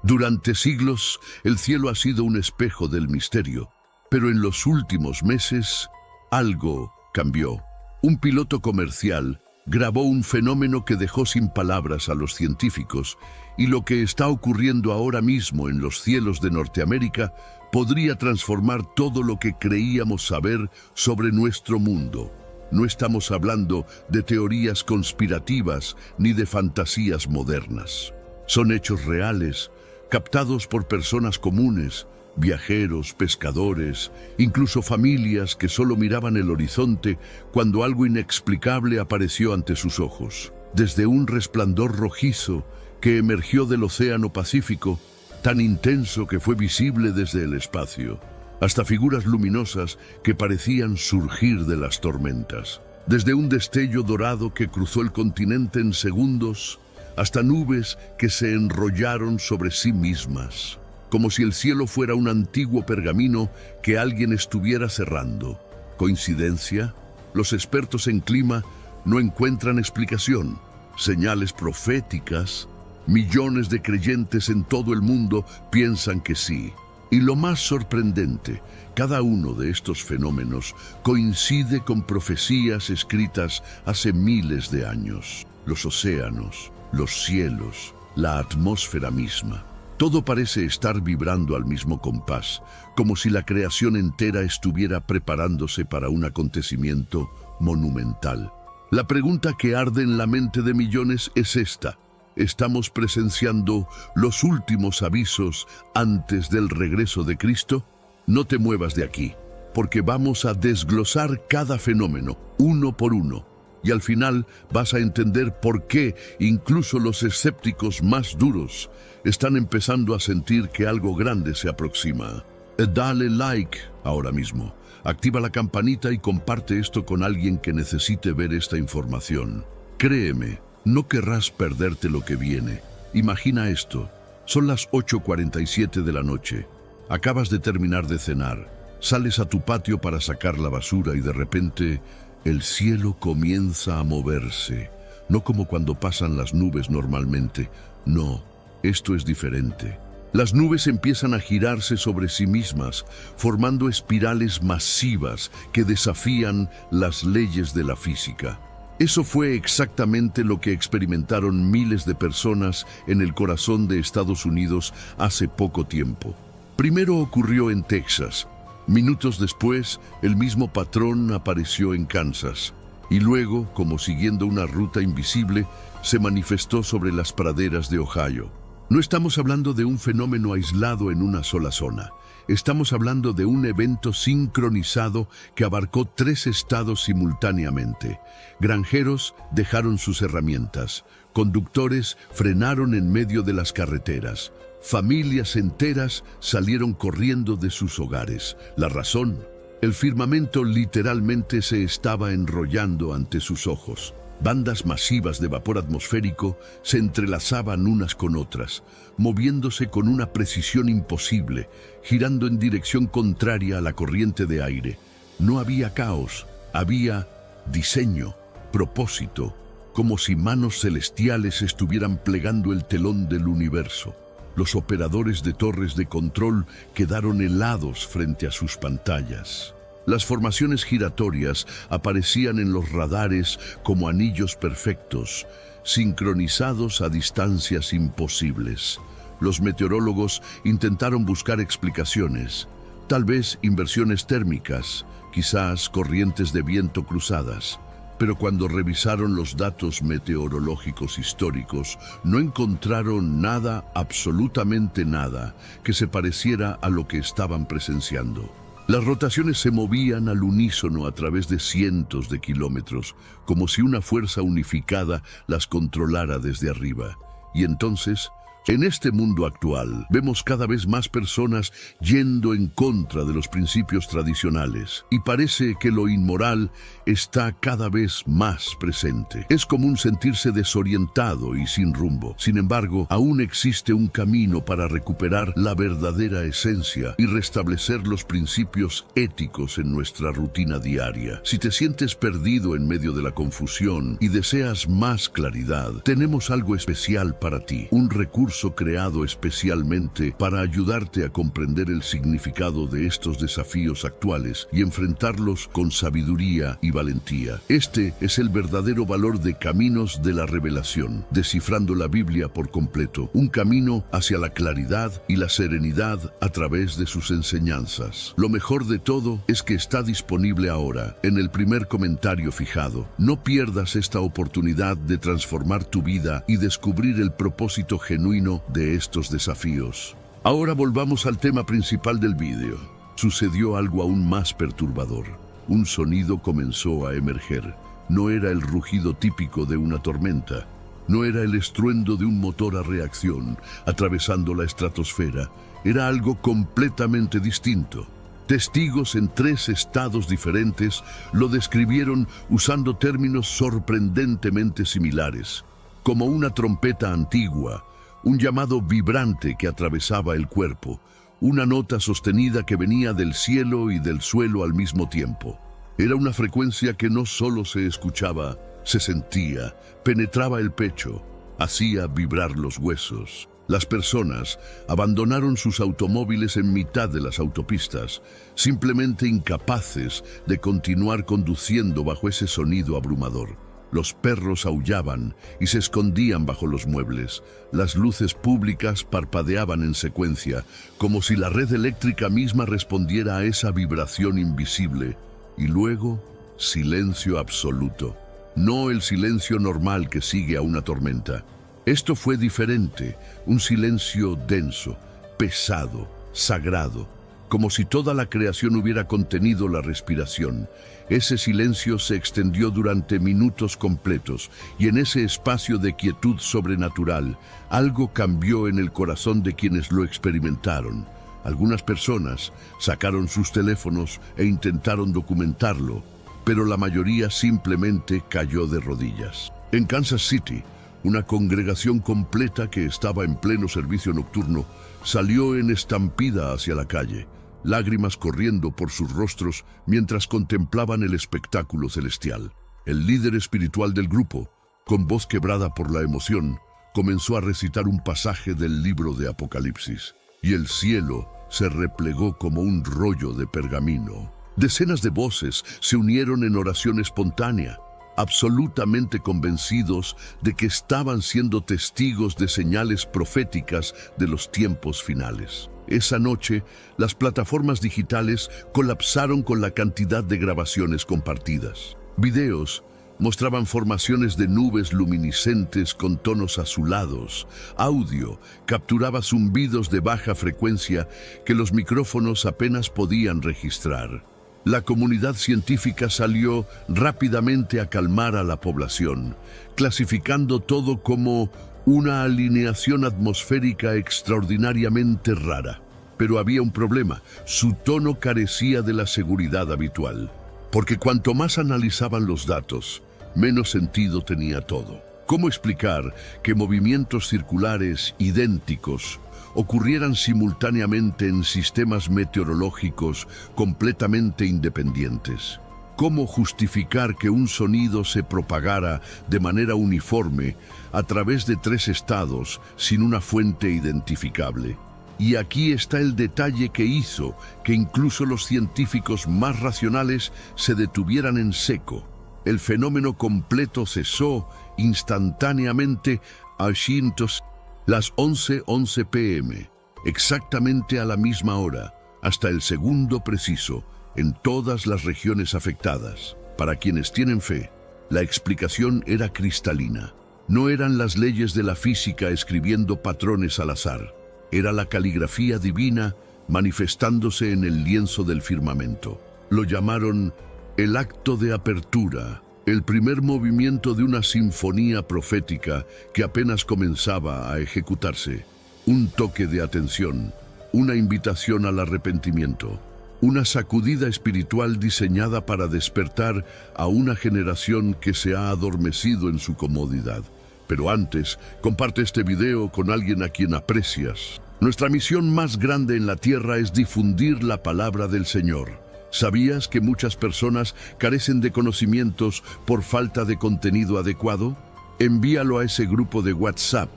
Durante siglos, el cielo ha sido un espejo del misterio, pero en los últimos meses, algo cambió. Un piloto comercial grabó un fenómeno que dejó sin palabras a los científicos, y lo que está ocurriendo ahora mismo en los cielos de Norteamérica podría transformar todo lo que creíamos saber sobre nuestro mundo. No estamos hablando de teorías conspirativas ni de fantasías modernas. Son hechos reales, captados por personas comunes, viajeros, pescadores, incluso familias que solo miraban el horizonte cuando algo inexplicable apareció ante sus ojos. Desde un resplandor rojizo que emergió del Océano Pacífico, tan intenso que fue visible desde el espacio, hasta figuras luminosas que parecían surgir de las tormentas. Desde un destello dorado que cruzó el continente en segundos, hasta nubes que se enrollaron sobre sí mismas, como si el cielo fuera un antiguo pergamino que alguien estuviera cerrando. ¿Coincidencia? Los expertos en clima no encuentran explicación. Señales proféticas. Millones de creyentes en todo el mundo piensan que sí. Y lo más sorprendente, cada uno de estos fenómenos coincide con profecías escritas hace miles de años. Los océanos, los cielos, la atmósfera misma. Todo parece estar vibrando al mismo compás, como si la creación entera estuviera preparándose para un acontecimiento monumental. La pregunta que arde en la mente de millones es esta: ¿estamos presenciando los últimos avisos antes del regreso de Cristo? No te muevas de aquí, porque vamos a desglosar cada fenómeno, uno por uno. Y al final vas a entender por qué incluso los escépticos más duros están empezando a sentir que algo grande se aproxima. Dale like ahora mismo, activa la campanita y comparte esto con alguien que necesite ver esta información. Créeme, no querrás perderte lo que viene. Imagina esto, son las 8:47 de la noche, acabas de terminar de cenar, sales a tu patio para sacar la basura y de repente el cielo comienza a moverse, no como cuando pasan las nubes normalmente. No, esto es diferente. Las nubes empiezan a girarse sobre sí mismas, formando espirales masivas que desafían las leyes de la física. Eso fue exactamente lo que experimentaron miles de personas en el corazón de Estados Unidos hace poco tiempo. Primero ocurrió en Texas. Minutos después, el mismo patrón apareció en Kansas, y luego, como siguiendo una ruta invisible, se manifestó sobre las praderas de Ohio. No estamos hablando de un fenómeno aislado en una sola zona. Estamos hablando de un evento sincronizado que abarcó 3 estados simultáneamente. Granjeros dejaron sus herramientas. Conductores frenaron en medio de las carreteras. Familias enteras salieron corriendo de sus hogares. La razón, El firmamento literalmente se estaba enrollando ante sus ojos. Bandas masivas de vapor atmosférico se entrelazaban unas con otras, moviéndose con una precisión imposible, girando en dirección contraria a la corriente de aire. No había caos, había diseño, propósito, como si manos celestiales estuvieran plegando el telón del universo. Los operadores de torres de control quedaron helados frente a sus pantallas. Las formaciones giratorias aparecían en los radares como anillos perfectos, sincronizados a distancias imposibles. Los meteorólogos intentaron buscar explicaciones, tal vez inversiones térmicas, quizás corrientes de viento cruzadas. Pero cuando revisaron los datos meteorológicos históricos, no encontraron nada, absolutamente nada, que se pareciera a lo que estaban presenciando. Las rotaciones se movían al unísono a través de cientos de kilómetros, como si una fuerza unificada las controlara desde arriba. Y entonces, en este mundo actual, vemos cada vez más personas yendo en contra de los principios tradicionales, y parece que lo inmoral está cada vez más presente. Es común sentirse desorientado y sin rumbo. Sin embargo, aún existe un camino para recuperar la verdadera esencia y restablecer los principios éticos en nuestra rutina diaria. Si te sientes perdido en medio de la confusión y deseas más claridad, tenemos algo especial para ti, un recurso creado especialmente para ayudarte a comprender el significado de estos desafíos actuales y enfrentarlos con sabiduría y valentía. Este es el verdadero valor de Caminos de la Revelación, descifrando la Biblia por completo, un camino hacia la claridad y la serenidad a través de sus enseñanzas. Lo mejor de todo es que está disponible ahora, en el primer comentario fijado. No pierdas esta oportunidad de transformar tu vida y descubrir el propósito genuino de estos desafíos. Ahora volvamos al tema principal del vídeo. Sucedió algo aún más perturbador. Un sonido comenzó a emerger. No era el rugido típico de una tormenta. No era el estruendo de un motor a reacción atravesando la estratosfera. Era algo completamente distinto. Testigos en 3 estados diferentes lo describieron usando términos sorprendentemente similares, como una trompeta antigua, un llamado vibrante que atravesaba el cuerpo, una nota sostenida que venía del cielo y del suelo al mismo tiempo. Era una frecuencia que no solo se escuchaba, se sentía, penetraba el pecho, hacía vibrar los huesos. Las personas abandonaron sus automóviles en mitad de las autopistas, simplemente incapaces de continuar conduciendo bajo ese sonido abrumador. Los perros aullaban y se escondían bajo los muebles. Las luces públicas parpadeaban en secuencia, como si la red eléctrica misma respondiera a esa vibración invisible. Y luego, silencio absoluto. No el silencio normal que sigue a una tormenta. Esto fue diferente, un silencio denso, pesado, sagrado, como si toda la creación hubiera contenido la respiración. Ese silencio se extendió durante minutos completos, y en ese espacio de quietud sobrenatural, algo cambió en el corazón de quienes lo experimentaron. Algunas personas sacaron sus teléfonos e intentaron documentarlo, pero la mayoría simplemente cayó de rodillas. En Kansas City, una congregación completa que estaba en pleno servicio nocturno salió en estampida hacia la calle, lágrimas corriendo por sus rostros mientras contemplaban el espectáculo celestial. El líder espiritual del grupo, con voz quebrada por la emoción, comenzó a recitar un pasaje del libro de Apocalipsis, y el cielo se replegó como un rollo de pergamino. Decenas de voces se unieron en oración espontánea, absolutamente convencidos de que estaban siendo testigos de señales proféticas de los tiempos finales. Esa noche, las plataformas digitales colapsaron con la cantidad de grabaciones compartidas. Videos mostraban formaciones de nubes luminiscentes con tonos azulados. Audio capturaba zumbidos de baja frecuencia que los micrófonos apenas podían registrar. La comunidad científica salió rápidamente a calmar a la población, clasificando todo como una alineación atmosférica extraordinariamente rara. Pero había un problema: su tono carecía de la seguridad habitual. Porque cuanto más analizaban los datos, menos sentido tenía todo. ¿Cómo explicar que movimientos circulares idénticos ocurrieran simultáneamente en sistemas meteorológicos completamente independientes? ¿Cómo justificar que un sonido se propagara de manera uniforme a través de 3 estados sin una fuente identificable? Y aquí está el detalle que hizo que incluso los científicos más racionales se detuvieran en seco. El fenómeno completo cesó instantáneamente a las 11:11 p.m., exactamente a la misma hora, hasta el segundo preciso, en todas las regiones afectadas. Para quienes tienen fe, la explicación era cristalina. No eran las leyes de la física escribiendo patrones al azar. Era la caligrafía divina manifestándose en el lienzo del firmamento. Lo llamaron el acto de apertura, el primer movimiento de una sinfonía profética que apenas comenzaba a ejecutarse. Un toque de atención, una invitación al arrepentimiento, una sacudida espiritual diseñada para despertar a una generación que se ha adormecido en su comodidad. Pero antes, comparte este video con alguien a quien aprecias. Nuestra misión más grande en la tierra es difundir la palabra del Señor. ¿Sabías que muchas personas carecen de conocimientos por falta de contenido adecuado? Envíalo a ese grupo de WhatsApp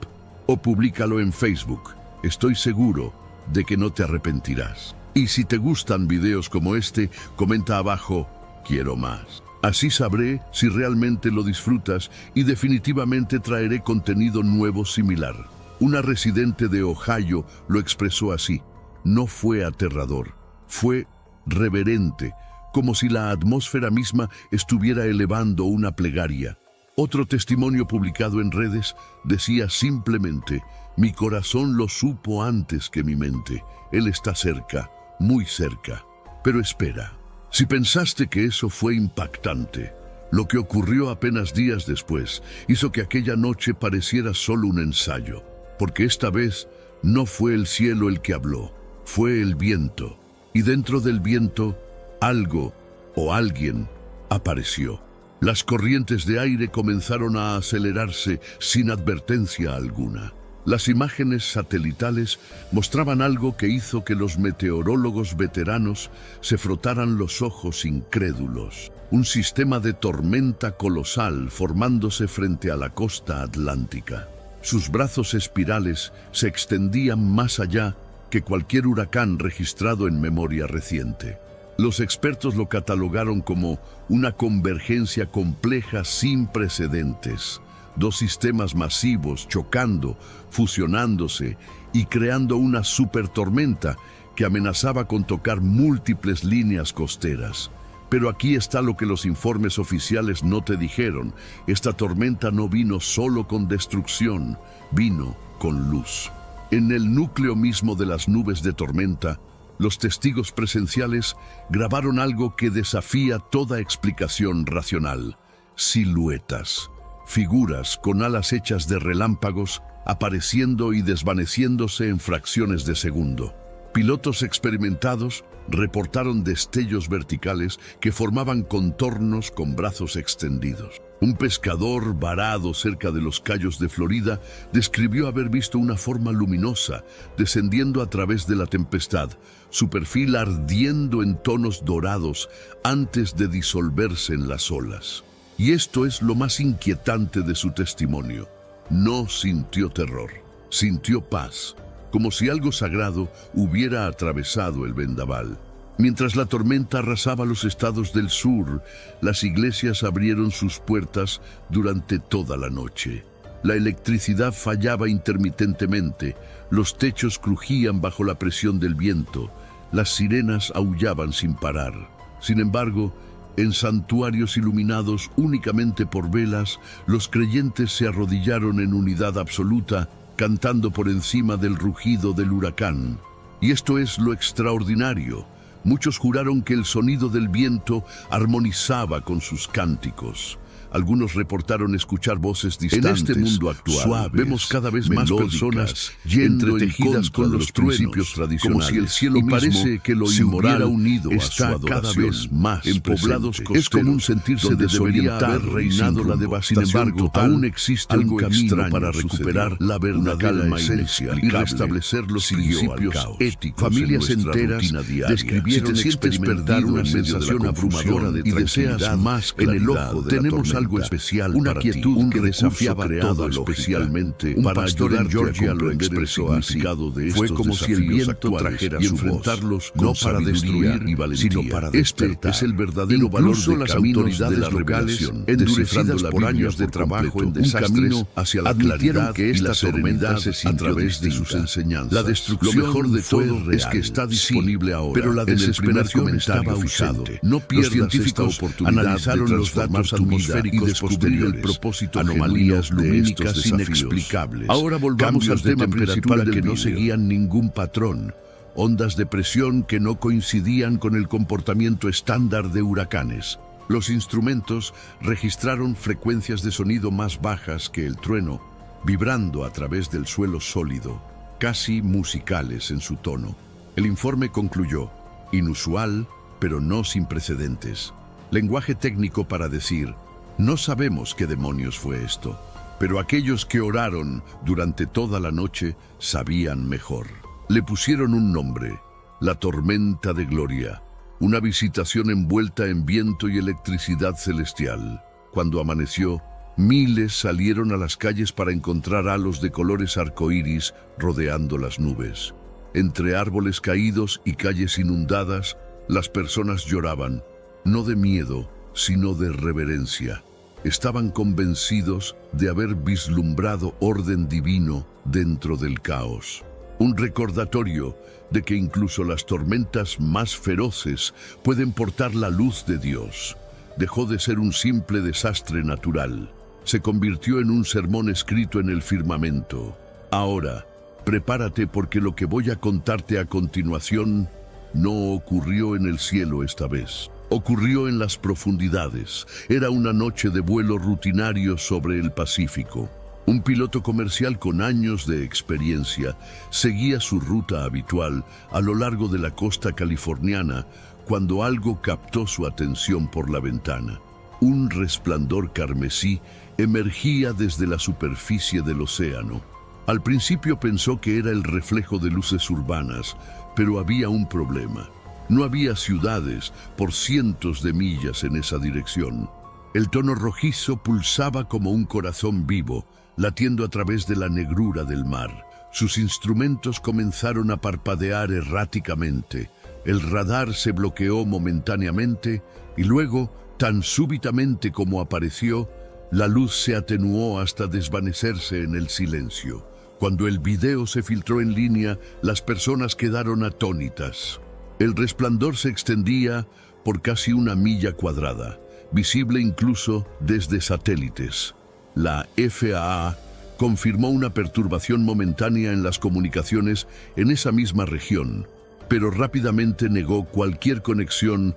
o públicalo en Facebook. Estoy seguro de que no te arrepentirás. Y si te gustan videos como este, comenta abajo: quiero más. Así sabré si realmente lo disfrutas y definitivamente traeré contenido nuevo similar. Una residente de Ohio lo expresó así: no fue aterrador, fue reverente, como si la atmósfera misma estuviera elevando una plegaria. Otro testimonio publicado en redes decía simplemente: mi corazón lo supo antes que mi mente. Él está cerca, muy cerca. Pero espera, si pensaste que eso fue impactante, lo que ocurrió apenas días después hizo que aquella noche pareciera solo un ensayo, porque esta vez no fue el cielo el que habló, fue el viento. Y dentro del viento, algo o alguien apareció. Las corrientes de aire comenzaron a acelerarse sin advertencia alguna. Las imágenes satelitales mostraban algo que hizo que los meteorólogos veteranos se frotaran los ojos incrédulos. Un sistema de tormenta colosal formándose frente a la costa atlántica. Sus brazos espirales se extendían más allá que cualquier huracán registrado en memoria reciente. Los expertos lo catalogaron como una convergencia compleja sin precedentes. 2 sistemas masivos chocando, fusionándose y creando una supertormenta que amenazaba con tocar múltiples líneas costeras. Pero aquí está lo que los informes oficiales no te dijeron. Esta tormenta no vino solo con destrucción, vino con luz. En el núcleo mismo de las nubes de tormenta, los testigos presenciales grabaron algo que desafía toda explicación racional: siluetas. Figuras con alas hechas de relámpagos apareciendo y desvaneciéndose en fracciones de segundo. Pilotos experimentados reportaron destellos verticales que formaban contornos con brazos extendidos. Un pescador varado cerca de los Cayos de Florida describió haber visto una forma luminosa descendiendo a través de la tempestad, su perfil ardiendo en tonos dorados antes de disolverse en las olas. Y esto es lo más inquietante de su testimonio. No sintió terror, sintió paz, como si algo sagrado hubiera atravesado el vendaval. Mientras la tormenta arrasaba los estados del sur, las iglesias abrieron sus puertas durante toda la noche. La electricidad fallaba intermitentemente, los techos crujían bajo la presión del viento, las sirenas aullaban sin parar. Sin embargo, en santuarios iluminados únicamente por velas, los creyentes se arrodillaron en unidad absoluta, cantando por encima del rugido del huracán. Y esto es lo extraordinario. Muchos juraron que el sonido del viento armonizaba con sus cánticos. Algunos reportaron escuchar voces distantes. En este mundo actual, suaves, vemos cada vez más personas entretejidas con los principios tradicionales, como si el cielo y parece que lo inmoral unido está cada vez más en poblados costeros. Es común sentirse de debería haber reinado la devastación. Sin embargo, aún existe un camino para recuperar la verdadera esencia y restablecer los principios éticos. Familias enteras describieron experimentar una sensación abrumadora de tranquilidad y deseas más en el ojo. Tenemos algo especial, una quietud, un que desafiaba todo, especialmente para ayudar a Georgia a comprender el significado de estos fue como si el viento trajera y enfrentarlos no para destruir y valentía, sino para despertar. Es el verdadero valor de las autoridades locales, endurecidas por años de trabajo en desastres, hacia la claridad que esta tormenta se sintió a través de sus enseñanzas. La destrucción, lo mejor de todo es que está disponible ahora, pero la desesperación estaba ausente. No pierdas esta oportunidad. Analizaron los datos atmosféricos y descubrir el propósito, anomalías lumínicas inexplicables. Ahora volvamos al tema principal que no seguían ningún patrón. Ondas de presión que no coincidían con el comportamiento estándar de huracanes. Los instrumentos registraron frecuencias de sonido más bajas que el trueno, vibrando a través del suelo sólido, casi musicales en su tono. El informe concluyó: inusual, pero no sin precedentes. Lenguaje técnico para decir: no sabemos qué demonios fue esto, pero aquellos que oraron durante toda la noche sabían mejor. Le pusieron un nombre: la tormenta de gloria, una visitación envuelta en viento y electricidad celestial. Cuando amaneció, miles salieron a las calles para encontrar halos de colores arcoíris rodeando las nubes. Entre árboles caídos y calles inundadas, las personas lloraban, no de miedo, sino de reverencia. Estaban convencidos de haber vislumbrado orden divino dentro del caos. Un recordatorio de que incluso las tormentas más feroces pueden portar la luz de Dios. Dejó de ser un simple desastre natural. Se convirtió en un sermón escrito en el firmamento. Ahora, prepárate porque lo que voy a contarte a continuación no ocurrió en el cielo esta vez. Ocurrió en las profundidades. Era una noche de vuelo rutinario sobre el Pacífico. Un piloto comercial con años de experiencia seguía su ruta habitual a lo largo de la costa californiana cuando algo captó su atención por la ventana. Un resplandor carmesí emergía desde la superficie del océano. Al principio pensó que era el reflejo de luces urbanas, pero había un problema. No había ciudades por cientos de millas en esa dirección. El tono rojizo pulsaba como un corazón vivo, latiendo a través de la negrura del mar. Sus instrumentos comenzaron a parpadear erráticamente. El radar se bloqueó momentáneamente y luego, tan súbitamente como apareció, la luz se atenuó hasta desvanecerse en el silencio. Cuando el video se filtró en línea, las personas quedaron atónitas. El resplandor se extendía por casi 1 milla cuadrada, visible incluso desde satélites. La FAA confirmó una perturbación momentánea en las comunicaciones en esa misma región, pero rápidamente negó cualquier conexión